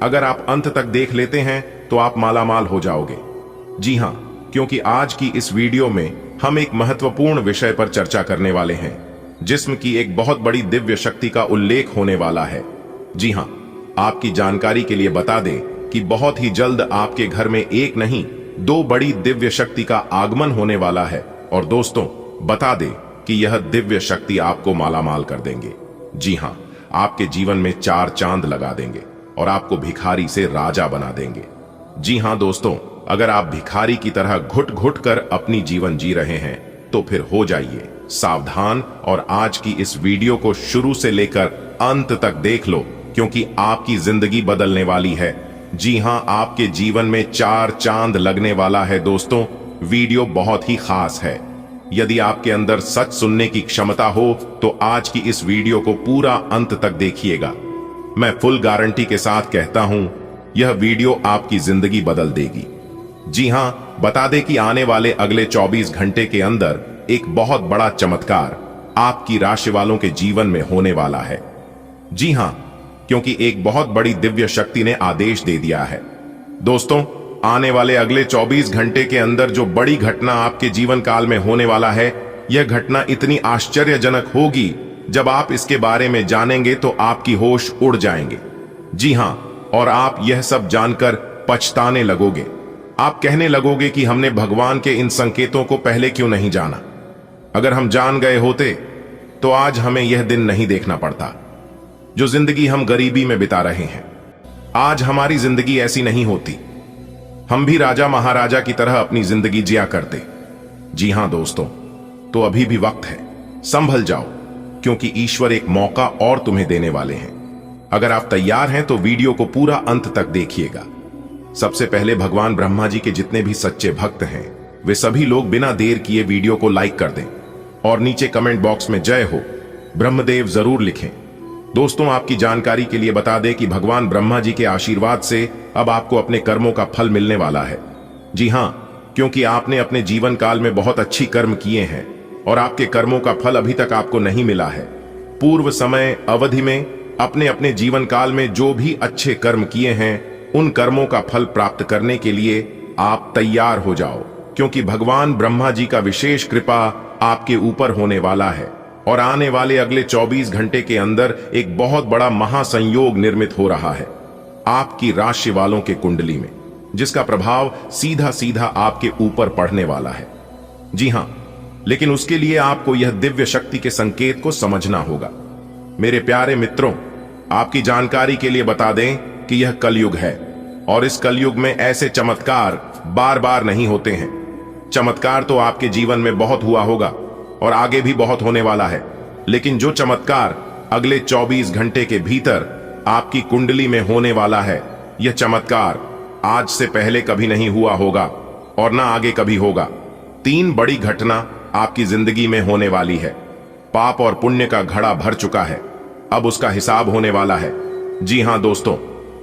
अगर आप अंत तक देख लेते हैं तो आप मालामाल हो जाओगे। जी हां, क्योंकि आज की इस वीडियो में हम एक महत्वपूर्ण विषय पर चर्चा करने वाले हैं, जिस्म की एक बहुत बड़ी दिव्य शक्ति का उल्लेख होने वाला है। जी हां, आपकी जानकारी के लिए बता दें कि बहुत ही जल्द आपके घर में एक नहीं 2 बड़ी दिव्य शक्ति का आगमन होने वाला है। और दोस्तों, बता दें कि यह दिव्य शक्ति आपको मालामाल कर देंगे। जी हां, आपके जीवन में 4 चांद लगा देंगे और आपको भिखारी से राजा बना देंगे। जी हां दोस्तों, अगर आप भिखारी की तरह घुट घुट कर अपनी जीवन जी रहे हैं तो फिर हो जाइए सावधान और आज की इस वीडियो को शुरू से लेकर अंत तक देख लो, क्योंकि आपकी जिंदगी बदलने वाली है। जी हां, आपके जीवन में 4 चांद लगने वाला है। दोस्तों, वीडियो बहुत ही खास है। यदि आपके अंदर सच सुनने की क्षमता हो तो आज की इस वीडियो को पूरा अंत तक देखिएगा। मैं फुल गारंटी के साथ कहता हूं, यह वीडियो आपकी जिंदगी बदल देगी। जी हां, बता दें कि आने वाले अगले 24 घंटे के अंदर एक बहुत बड़ा चमत्कार आपकी राशि वालों के जीवन में होने वाला है। जी हां, क्योंकि एक बहुत बड़ी दिव्य शक्ति ने आदेश दे दिया है। दोस्तों, आने वाले अगले 24 घंटे के अंदर जो बड़ी घटना आपके जीवन काल में होने वाला है, यह घटना इतनी आश्चर्यजनक होगी, जब आप इसके बारे में जानेंगे तो आपकी होश उड़ जाएंगे। जी हां, और आप यह सब जानकर पछताने लगोगे। आप कहने लगोगे कि हमने भगवान के इन संकेतों को पहले क्यों नहीं जाना। अगर हम जान गए होते तो आज हमें यह दिन नहीं देखना पड़ता, जो जिंदगी हम गरीबी में बिता रहे हैं। आज हमारी जिंदगी ऐसी नहीं होती, हम भी राजा महाराजा की तरह अपनी जिंदगी जिया करते। जी हां दोस्तों, तो अभी भी वक्त है, संभल जाओ, क्योंकि ईश्वर एक मौका और तुम्हें देने वाले हैं। अगर आप तैयार हैं तो वीडियो को पूरा अंत तक देखिएगा। सबसे पहले भगवान ब्रह्मा जी के जितने भी सच्चे भक्त हैं, वे सभी लोग बिना देर किए वीडियो को लाइक कर दें और नीचे कमेंट बॉक्स में जय हो ब्रह्मदेव जरूर लिखें। दोस्तों, आपकी जानकारी के लिए बता दें कि भगवान ब्रह्मा जी के आशीर्वाद से अब आपको अपने कर्मों का फल मिलने वाला है। जी हां, क्योंकि आपने अपने जीवन काल में बहुत अच्छी कर्म किए हैं और आपके कर्मों का फल अभी तक आपको नहीं मिला है। पूर्व समय अवधि में अपने अपने जीवन काल में जो भी अच्छे कर्म किए हैं, उन कर्मों का फल प्राप्त करने के लिए आप तैयार हो जाओ, क्योंकि भगवान ब्रह्मा जी का विशेष कृपा आपके ऊपर होने वाला है और आने वाले अगले 24 घंटे के अंदर एक बहुत बड़ा महासंयोग निर्मित हो रहा है आपकी राशि वालों के कुंडली में, जिसका प्रभाव सीधा सीधा आपके ऊपर पड़ने वाला है। जी हां, लेकिन उसके लिए आपको यह दिव्य शक्ति के संकेत को समझना होगा। मेरे प्यारे मित्रों, आपकी जानकारी के लिए बता दें कि यह कलयुग है और इस कलयुग में ऐसे चमत्कार बार बार नहीं होते हैं। चमत्कार तो आपके जीवन में बहुत हुआ होगा और आगे भी बहुत होने वाला है, लेकिन जो चमत्कार अगले 24 घंटे के भीतर आपकी कुंडली में होने वाला है, यह चमत्कार आज से पहले कभी नहीं हुआ होगा और ना आगे कभी होगा। 3 बड़ी घटना आपकी जिंदगी में होने वाली है। पाप और पुण्य का घड़ा भर चुका है, अब उसका हिसाब होने वाला है। जी हां दोस्तों,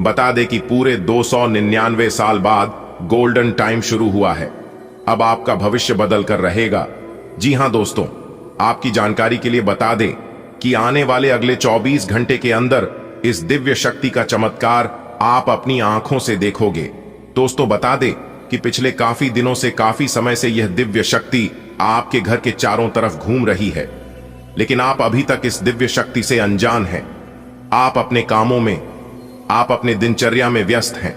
बता दें कि पूरे 299 साल बाद गोल्डन टाइम शुरू हुआ है। अब आपका भविष्य बदल कर रहेगा। जी हां दोस्तों, आपकी जानकारी के लिए बता दें कि आने वाले अगले 24 घंटे के अंदर इस दिव्य शक्ति का चमत्कार आप अपनी आंखों से देखोगे। दोस्तों, बता दें कि पिछले काफी दिनों से, काफी समय से यह दिव्य शक्ति आपके घर के चारों तरफ घूम रही है, लेकिन आप अभी तक इस दिव्य शक्ति से अनजान हैं। आप अपने कामों में, आप अपने दिनचर्या में व्यस्त हैं।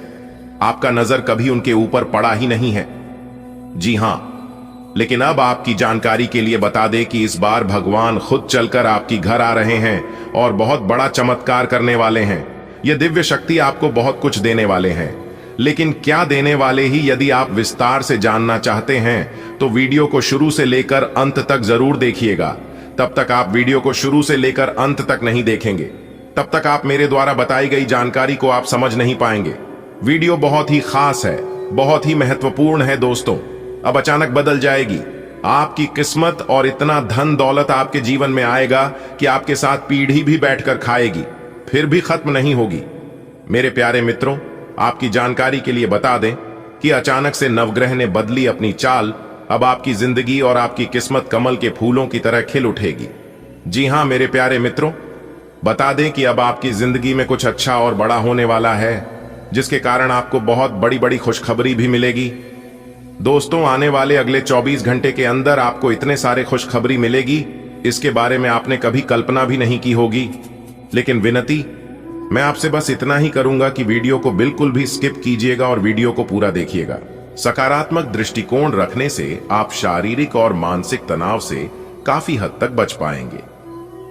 आपका नजर कभी उनके ऊपर पड़ा ही नहीं है। जी हां, लेकिन अब आपकी जानकारी के लिए बता दें कि इस बार भगवान खुद चलकर आपकी घर आ रहे हैं और बहुत बड़ा चमत्कार करने वाले हैं। यह दिव्य शक्ति आपको बहुत कुछ देने वाले हैं, लेकिन क्या देने वाले ही, यदि आप विस्तार से जानना चाहते हैं तो वीडियो को शुरू से लेकर अंत तक जरूर देखिएगा। तब तक आप वीडियो को शुरू से लेकर अंत तक नहीं देखेंगे, तब तक आप मेरे द्वारा बताई गई जानकारी को आप समझ नहीं पाएंगे। वीडियो बहुत ही खास है, बहुत ही महत्वपूर्ण है दोस्तों। अब अचानक बदल जाएगी आपकी किस्मत और इतना धन दौलत आपके जीवन में आएगा कि आपके साथ पीढ़ी भी बैठकर खाएगी, फिर भी खत्म नहीं होगी। मेरे प्यारे मित्रों, आपकी जानकारी के लिए बता दें कि अचानक से नवग्रह ने बदली अपनी चाल। अब आपकी जिंदगी और आपकी किस्मत कमल के फूलों की तरह खिल उठेगी। जी हां मेरे प्यारे मित्रों, बता दें कि अब आपकी जिंदगी में कुछ अच्छा और बड़ा होने वाला है, जिसके कारण आपको बहुत बड़ी बड़ी खुशखबरी भी मिलेगी। दोस्तों, आने वाले अगले 24 घंटे के अंदर आपको इतने सारे खुशखबरी मिलेगी, इसके बारे में आपने कभी कल्पना भी नहीं की होगी। लेकिन विनती, मैं आपसे बस इतना ही करूंगा कि वीडियो को बिल्कुल भी स्किप कीजिएगा और वीडियो को पूरा देखिएगा। सकारात्मक दृष्टिकोण रखने से आप शारीरिक और मानसिक तनाव से काफी हद तक बच पाएंगे।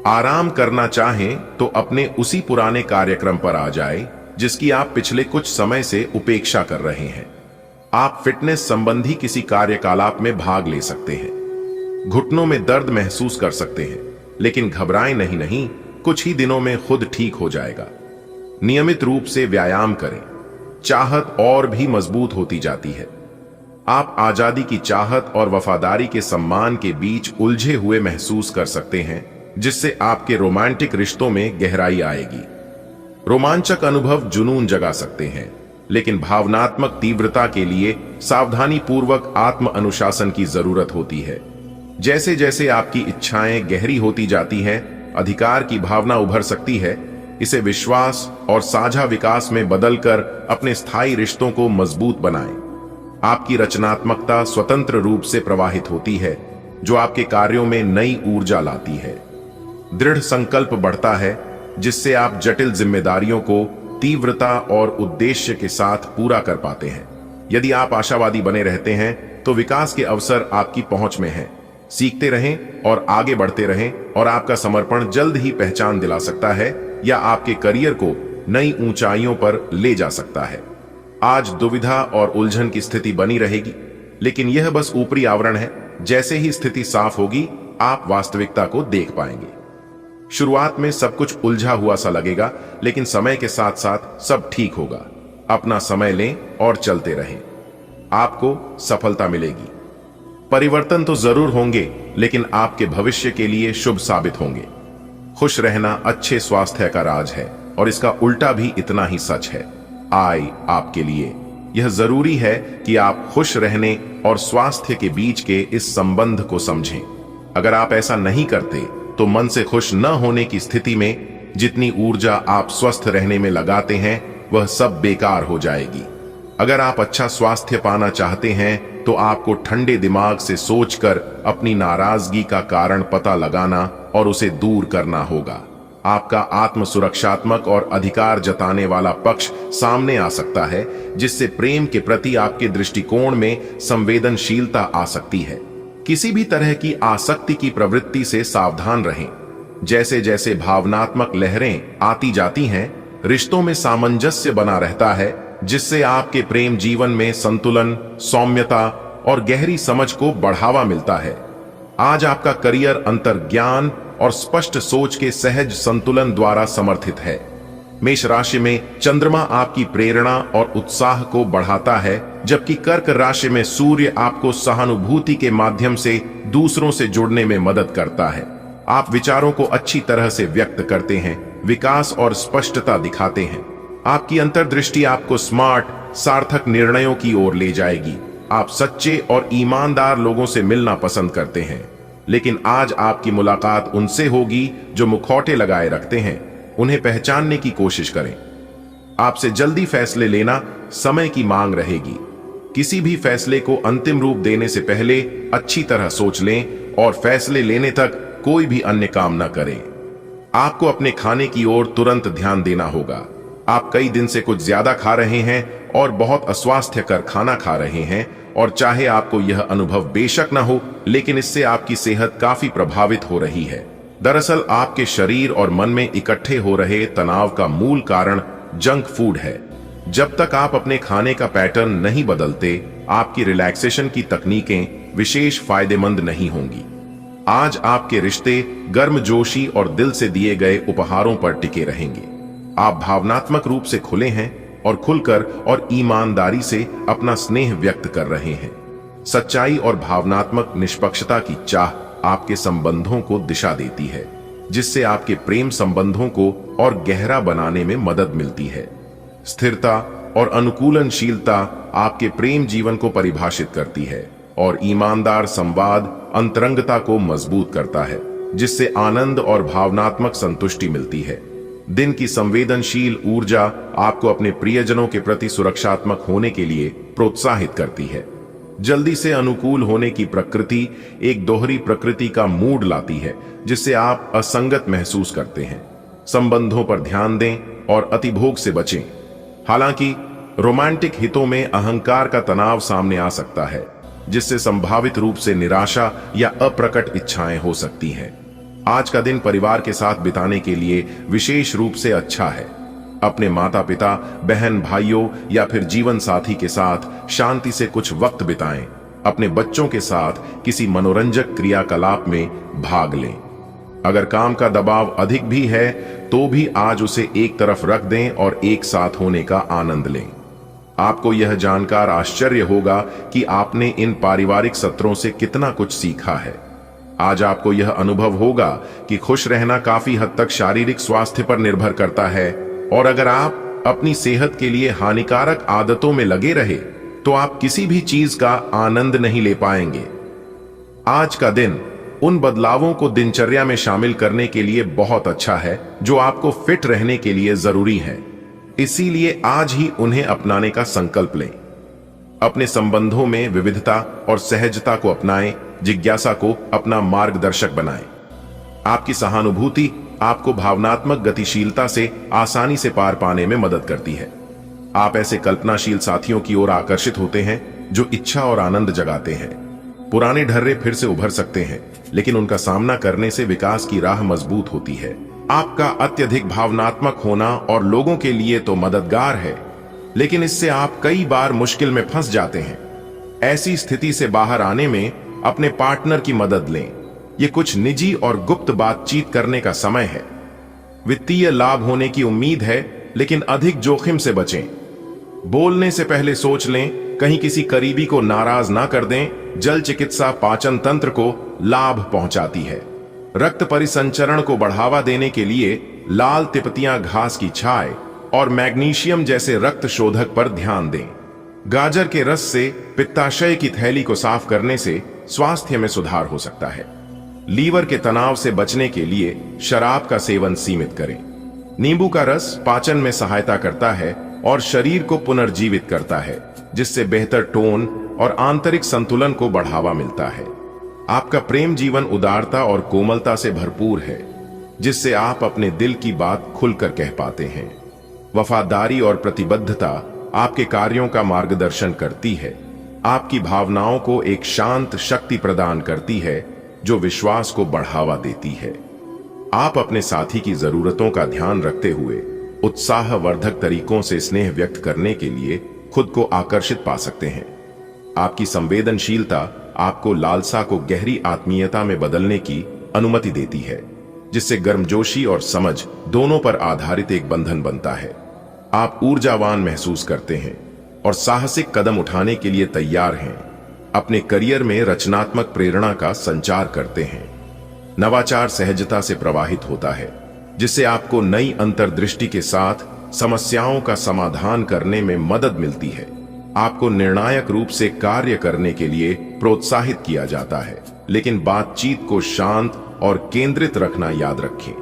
आराम करना चाहें तो अपने उसी पुराने कार्यक्रम पर आ जाए जिसकी आप पिछले कुछ समय से उपेक्षा कर रहे हैं। आप फिटनेस संबंधी किसी कार्यकलाप में भाग ले सकते हैं। घुटनों में दर्द महसूस कर सकते हैं, लेकिन घबराएं नहीं, कुछ ही दिनों में खुद ठीक हो जाएगा। नियमित रूप से व्यायाम करें, चाहत और भी मजबूत होती जाती है। आप आजादी की चाहत और वफादारी के सम्मान के बीच उलझे हुए महसूस कर सकते हैं, जिससे आपके रोमांटिक रिश्तों में गहराई आएगी। रोमांचक अनुभव जुनून जगा सकते हैं, लेकिन भावनात्मक तीव्रता के लिए सावधानी पूर्वक आत्म अनुशासन की जरूरत होती है। जैसे जैसे आपकी इच्छाएं गहरी होती जाती हैं, अधिकार की भावना उभर सकती है। इसे विश्वास और साझा विकास में बदलकर अपने स्थायी रिश्तों को मजबूत बनाएं। आपकी रचनात्मकता स्वतंत्र रूप से प्रवाहित होती है, जो आपके कार्यों में नई ऊर्जा लाती है। दृढ़ संकल्प बढ़ता है, जिससे आप जटिल जिम्मेदारियों को तीव्रता और उद्देश्य के साथ पूरा कर पाते हैं। यदि आप आशावादी बने रहते हैं तो विकास के अवसर आपकी पहुंच में हैं। सीखते रहें और आगे बढ़ते रहें, और आपका समर्पण जल्द ही पहचान दिला सकता है या आपके करियर को नई ऊंचाइयों पर ले जा सकता है। आज दुविधा और उलझन की स्थिति बनी रहेगी, लेकिन यह बस ऊपरी आवरण है। जैसे ही स्थिति साफ होगी, आप वास्तविकता को देख पाएंगे। शुरुआत में सब कुछ उलझा हुआ सा लगेगा, लेकिन समय के साथ साथ सब ठीक होगा। अपना समय लें और चलते रहें, आपको सफलता मिलेगी। परिवर्तन तो जरूर होंगे, लेकिन आपके भविष्य के लिए शुभ साबित होंगे। खुश रहना अच्छे स्वास्थ्य का राज है, और इसका उल्टा भी इतना ही सच है। आय आपके लिए यह जरूरी है कि आप खुश रहने और स्वास्थ्य के बीच के इस संबंध को समझें। अगर आप ऐसा नहीं करते तो मन से खुश न होने की स्थिति में जितनी ऊर्जा आप स्वस्थ रहने में लगाते हैं, वह सब बेकार हो जाएगी। अगर आप अच्छा स्वास्थ्य पाना चाहते हैं तो आपको ठंडे दिमाग से सोचकर अपनी नाराजगी का कारण पता लगाना और उसे दूर करना होगा। आपका आत्म सुरक्षात्मक और अधिकार जताने वाला पक्ष सामने आ सकता है, जिससे प्रेम के प्रति आपके दृष्टिकोण में संवेदनशीलता आ सकती है। किसी भी तरह की आसक्ति की प्रवृत्ति से सावधान रहें। जैसे जैसे भावनात्मक लहरें आती जाती हैं, रिश्तों में सामंजस्य बना रहता है, जिससे आपके प्रेम जीवन में संतुलन, सौम्यता और गहरी समझ को बढ़ावा मिलता है। आज आपका करियर अंतर्ज्ञान और स्पष्ट सोच के सहज संतुलन द्वारा समर्थित है। मेष राशि में चंद्रमा आपकी प्रेरणा और उत्साह को बढ़ाता है, जबकि कर्क राशि में सूर्य आपको सहानुभूति के माध्यम से दूसरों से जुड़ने में मदद करता है। आप विचारों को अच्छी तरह से व्यक्त करते हैं, विकास और स्पष्टता दिखाते हैं। आपकी अंतर्दृष्टि आपको स्मार्ट, सार्थक निर्णयों की ओर ले जाएगी। आप सच्चे और ईमानदार लोगों से मिलना पसंद करते हैं, लेकिन आज आपकी मुलाकात उनसे होगी जो मुखौटे लगाए रखते हैं। उन्हें पहचानने की कोशिश करें। आपसे जल्दी फैसले लेना समय की मांग रहेगी। किसी भी फैसले को अंतिम रूप देने से पहले अच्छी तरह सोच लें और फैसले लेने तक कोई भी अन्य काम न करें। आपको अपने खाने की ओर तुरंत ध्यान देना होगा। आप कई दिन से कुछ ज्यादा खा रहे हैं और बहुत अस्वास्थ्यकर खाना खा रहे हैं, और चाहे आपको यह अनुभव बेशक न हो, लेकिन इससे आपकी सेहत काफी प्रभावित हो रही है। दरअसल आपके शरीर और मन में इकट्ठे हो रहे तनाव का मूल कारण जंक फूड है। जब तक आप अपने खाने का पैटर्न नहीं बदलते, आपकी रिलैक्सेशन की तकनीकें विशेष फायदेमंद नहीं होंगी। आज आपके रिश्ते गर्मजोशी और दिल से दिए गए उपहारों पर टिके रहेंगे। आप भावनात्मक रूप से खुले हैं और खुलकर और ईमानदारी से अपना स्नेह व्यक्त कर रहे हैं। सच्चाई और भावनात्मक निष्पक्षता की चाह आपके संबंधों को दिशा देती है, जिससे आपके प्रेम संबंधों को और गहरा बनाने में मदद मिलती है। स्थिरता और अनुकूलनशीलता आपके प्रेम जीवन को परिभाषित करती है, और ईमानदार संवाद अंतरंगता को मजबूत करता है, जिससे आनंद और भावनात्मक संतुष्टि मिलती है। दिन की संवेदनशील ऊर्जा आपको अपने प्रियजनों के प्रति सुरक्षात्मक होने के लिए प्रोत्साहित करती है। जल्दी से अनुकूल होने की प्रकृति एक दोहरी प्रकृति का मूड लाती है, जिससे आप असंगत महसूस करते हैं। संबंधों पर ध्यान दें और अतिभोग से बचें। हालांकि रोमांटिक हितों में अहंकार का तनाव सामने आ सकता है, जिससे संभावित रूप से निराशा या अप्रकट इच्छाएं हो सकती हैं। आज का दिन परिवार के साथ बिताने के लिए विशेष रूप से अच्छा है। अपने माता पिता, बहन भाइयों या फिर जीवन साथी के साथ शांति से कुछ वक्त बिताएं। अपने बच्चों के साथ किसी मनोरंजक क्रियाकलाप में भाग लें। अगर काम का दबाव अधिक भी है तो भी आज उसे एक तरफ रख दें और एक साथ होने का आनंद लें। आपको यह जानकर आश्चर्य होगा कि आपने इन पारिवारिक सत्रों से कितना कुछ सीखा है। आज आपको यह अनुभव होगा कि खुश रहना काफी हद तक शारीरिक स्वास्थ्य पर निर्भर करता है, और अगर आप अपनी सेहत के लिए हानिकारक आदतों में लगे रहे तो आप किसी भी चीज का आनंद नहीं ले पाएंगे। आज का दिन उन बदलावों को दिनचर्या में शामिल करने के लिए बहुत अच्छा है जो आपको फिट रहने के लिए जरूरी है। इसीलिए आज ही उन्हें अपनाने का संकल्प लें। अपने संबंधों में विविधता और सहजता को अपनाएं जिज्ञासा को अपना मार्गदर्शक बनाएं। आपकी सहानुभूति आपको भावनात्मक गतिशीलता से आसानी से पार पाने में मदद करती है। आप ऐसे कल्पनाशील साथियों की ओर आकर्षित होते हैं जो इच्छा और आनंद जगाते हैं। पुराने ढर्रे फिर से उभर सकते हैं, लेकिन उनका सामना करने से विकास की राह मजबूत होती है। आपका अत्यधिक भावनात्मक होना और लोगों के लिए तो मददगार है, लेकिन इससे आप कई बार मुश्किल में फंस जाते हैं। ऐसी स्थिति से बाहर आने में अपने पार्टनर की मदद लें। ये कुछ निजी और गुप्त बातचीत करने का समय है। वित्तीय लाभ होने की उम्मीद है, लेकिन अधिक जोखिम से बचें। बोलने से पहले सोच लें, कहीं किसी करीबी को नाराज ना कर दें। जल चिकित्सा पाचन तंत्र को लाभ पहुंचाती है। रक्त परिसंचरण को बढ़ावा देने के लिए लाल तिपतियां घास की छाय और मैग्नीशियम जैसे रक्त शोधक पर ध्यान दें। गाजर के रस से पित्ताशय की थैली को साफ करने से स्वास्थ्य में सुधार हो सकता है। लीवर के तनाव से बचने के लिए शराब का सेवन सीमित करें। नींबू का रस पाचन में सहायता करता है और शरीर को पुनर्जीवित करता है, जिससे बेहतर टोन और आंतरिक संतुलन को बढ़ावा मिलता है। आपका प्रेम जीवन उदारता और कोमलता से भरपूर है, जिससे आप अपने दिल की बात खुलकर कह पाते हैं। वफादारी और प्रतिबद्धता आपके कार्यों का मार्गदर्शन करती है। आपकी भावनाओं को एक शांत शक्ति प्रदान करती है जो विश्वास को बढ़ावा देती है। आप अपने साथी की जरूरतों का ध्यान रखते हुए उत्साहवर्धक तरीकों से स्नेह व्यक्त करने के लिए खुद को आकर्षित पा सकते हैं। आपकी संवेदनशीलता आपको लालसा को गहरी आत्मीयता में बदलने की अनुमति देती है, जिससे गर्मजोशी और समझ दोनों पर आधारित एक बंधन बनता है। आप ऊर्जावान महसूस करते हैं और साहसिक कदम उठाने के लिए तैयार हैं। अपने करियर में रचनात्मक प्रेरणा का संचार करते हैं। नवाचार सहजता से प्रवाहित होता है, जिससे आपको नई अंतर्दृष्टि के साथ समस्याओं का समाधान करने में मदद मिलती है। आपको निर्णायक रूप से कार्य करने के लिए प्रोत्साहित किया जाता है, लेकिन बातचीत को शांत और केंद्रित रखना याद रखें।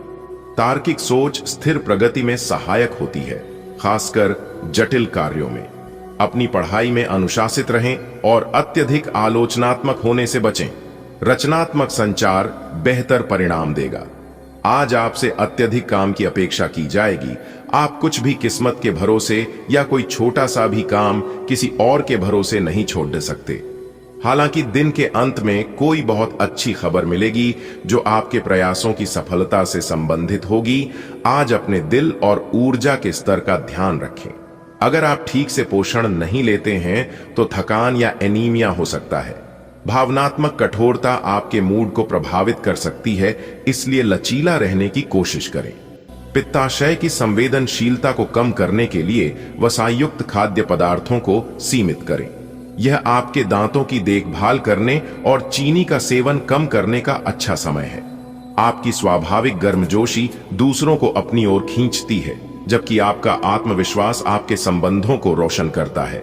तार्किक सोच स्थिर प्रगति में सहायक होती है, खासकर जटिल कार्यों में। अपनी पढ़ाई में अनुशासित रहें और अत्यधिक आलोचनात्मक होने से बचें। रचनात्मक संचार बेहतर परिणाम देगा। आज आपसे अत्यधिक काम की अपेक्षा की जाएगी। आप कुछ भी किस्मत के भरोसे या कोई छोटा सा भी काम किसी और के भरोसे नहीं छोड़ सकते। हालांकि दिन के अंत में कोई बहुत अच्छी खबर मिलेगी जो आपके प्रयासों की सफलता से संबंधित होगी। आज अपने दिल और ऊर्जा के स्तर का ध्यान रखें। अगर आप ठीक से पोषण नहीं लेते हैं तो थकान या एनीमिया हो सकता है। भावनात्मक कठोरता आपके मूड को प्रभावित कर सकती है, इसलिए लचीला रहने की कोशिश करें। पित्ताशय की संवेदनशीलता को कम करने के लिए वसायुक्त खाद्य पदार्थों को सीमित करें। यह आपके दांतों की देखभाल करने और चीनी का सेवन कम करने का अच्छा समय है। आपकी स्वाभाविक गर्मजोशी दूसरों को अपनी ओर खींचती है, जबकि आपका आत्मविश्वास आपके संबंधों को रोशन करता है।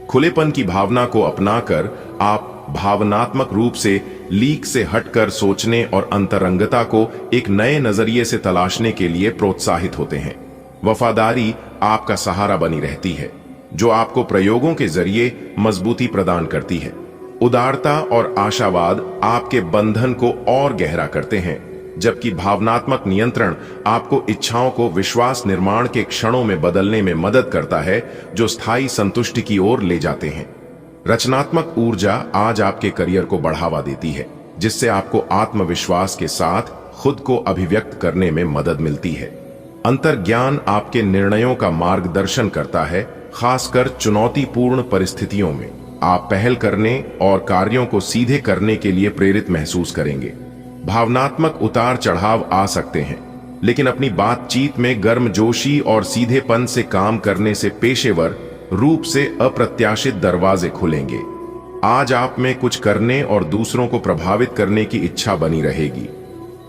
खुलेपन की भावना को अपनाकर आप भावनात्मक रूप से लीक से हटकर सोचने और अंतरंगता को एक नए नजरिए से तलाशने के लिए प्रोत्साहित होते हैं। वफादारी आपका सहारा बनी रहती है, जो आपको प्रयोगों के जरिए मजबूती प्रदान करती है। उदारता और आशावाद आपके बंधन को और गहरा करते हैं, जबकि भावनात्मक नियंत्रण आपको इच्छाओं को विश्वास निर्माण के क्षणों में बदलने में मदद करता है, जो स्थायी संतुष्टि की ओर ले जाते हैं। रचनात्मक ऊर्जा आज आपके करियर को बढ़ावा देती है, जिससे आपको आत्मविश्वास के साथ खुद को अभिव्यक्त करने में मदद मिलती है। अंतर्ज्ञान आपके निर्णयों का मार्गदर्शन करता है, खासकर चुनौतीपूर्ण परिस्थितियों में। आप पहल करने और कार्यों को सीधे करने के लिए प्रेरित महसूस करेंगे। भावनात्मक उतार चढ़ाव आ सकते हैं, लेकिन अपनी बातचीत में गर्मजोशी और सीधेपन से काम करने से पेशेवर रूप से अप्रत्याशित दरवाजे खुलेंगे। आज आप में कुछ करने और दूसरों को प्रभावित करने की इच्छा बनी रहेगी।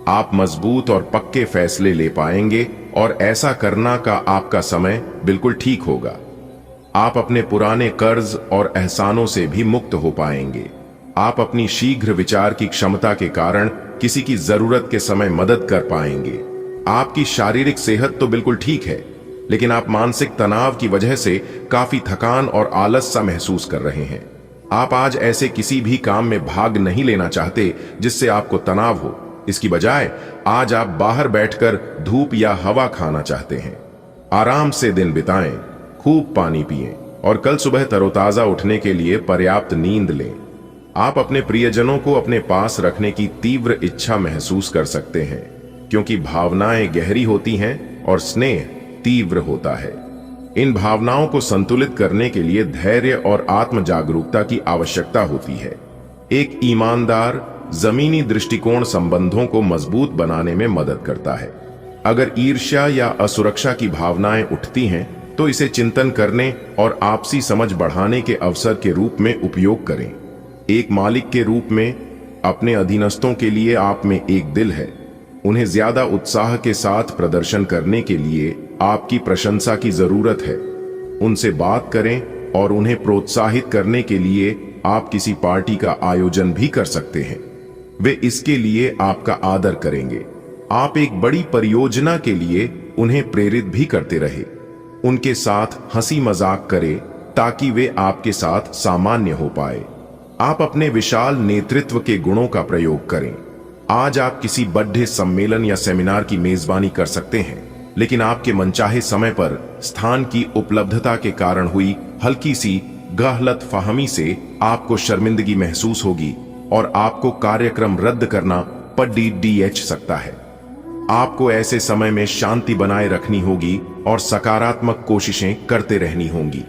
आप मजबूत और पक्के फैसले ले पाएंगे और ऐसा करना का आपका समय बिल्कुल ठीक होगा। आप अपने पुराने कर्ज और एहसानों से भी मुक्त हो पाएंगे। आप अपनी शीघ्र विचार की क्षमता के कारण किसी की जरूरत के समय मदद कर पाएंगे। आपकी शारीरिक सेहत तो बिल्कुल ठीक है, लेकिन आप मानसिक तनाव की वजह से काफी थकान और आलस सा महसूस कर रहे हैं। आप आज ऐसे किसी भी काम में भाग नहीं लेना चाहते जिससे आपको तनाव हो। इसकी बजाय आज आप बाहर बैठकर धूप या हवा खाना चाहते हैं। आराम से दिन बिताएं, खूब पानी पिएं और कल सुबह तरोताजा उठने के लिए पर्याप्त नींद लें। आप अपने प्रियजनों को अपने पास रखने की तीव्र इच्छा महसूस कर सकते हैं, क्योंकि भावनाएं गहरी होती हैं और स्नेह तीव्र होता है। इन भावनाओं को संतुलित करने के लिए धैर्य और आत्म जागरूकता की आवश्यकता होती है। एक ईमानदार, जमीनी दृष्टिकोण संबंधों को मजबूत बनाने में मदद करता है। अगर ईर्ष्या या असुरक्षा की भावनाएं उठती हैं, तो इसे चिंतन करने और आपसी समझ बढ़ाने के अवसर के रूप में उपयोग करें। एक मालिक के रूप में अपने अधीनस्थों के लिए आप में एक दिल है। उन्हें ज्यादा उत्साह के साथ प्रदर्शन करने के लिए आपकी प्रशंसा की जरूरत है। उनसे बात करें और उन्हें प्रोत्साहित करने के लिए आप किसी पार्टी का आयोजन भी कर सकते हैं। वे इसके लिए आपका आदर करेंगे। आप एक बड़ी परियोजना के लिए उन्हें प्रेरित भी करते रहे। उनके साथ हंसी मजाक करें ताकि वे आपके साथ सामान्य हो पाए। आप अपने विशाल नेतृत्व के गुणों का प्रयोग करें। आज आप किसी बड़े सम्मेलन या सेमिनार की मेजबानी कर सकते हैं, लेकिन आपके मनचाहे समय पर स्थान की उपलब्धता के कारण हुई हल्की सी गलतफहमी से आपको शर्मिंदगी महसूस होगी और आपको कार्यक्रम रद्द करना पड़ सकता है। आपको ऐसे समय में शांति बनाए रखनी होगी और सकारात्मक कोशिशें करते रहनी होंगी।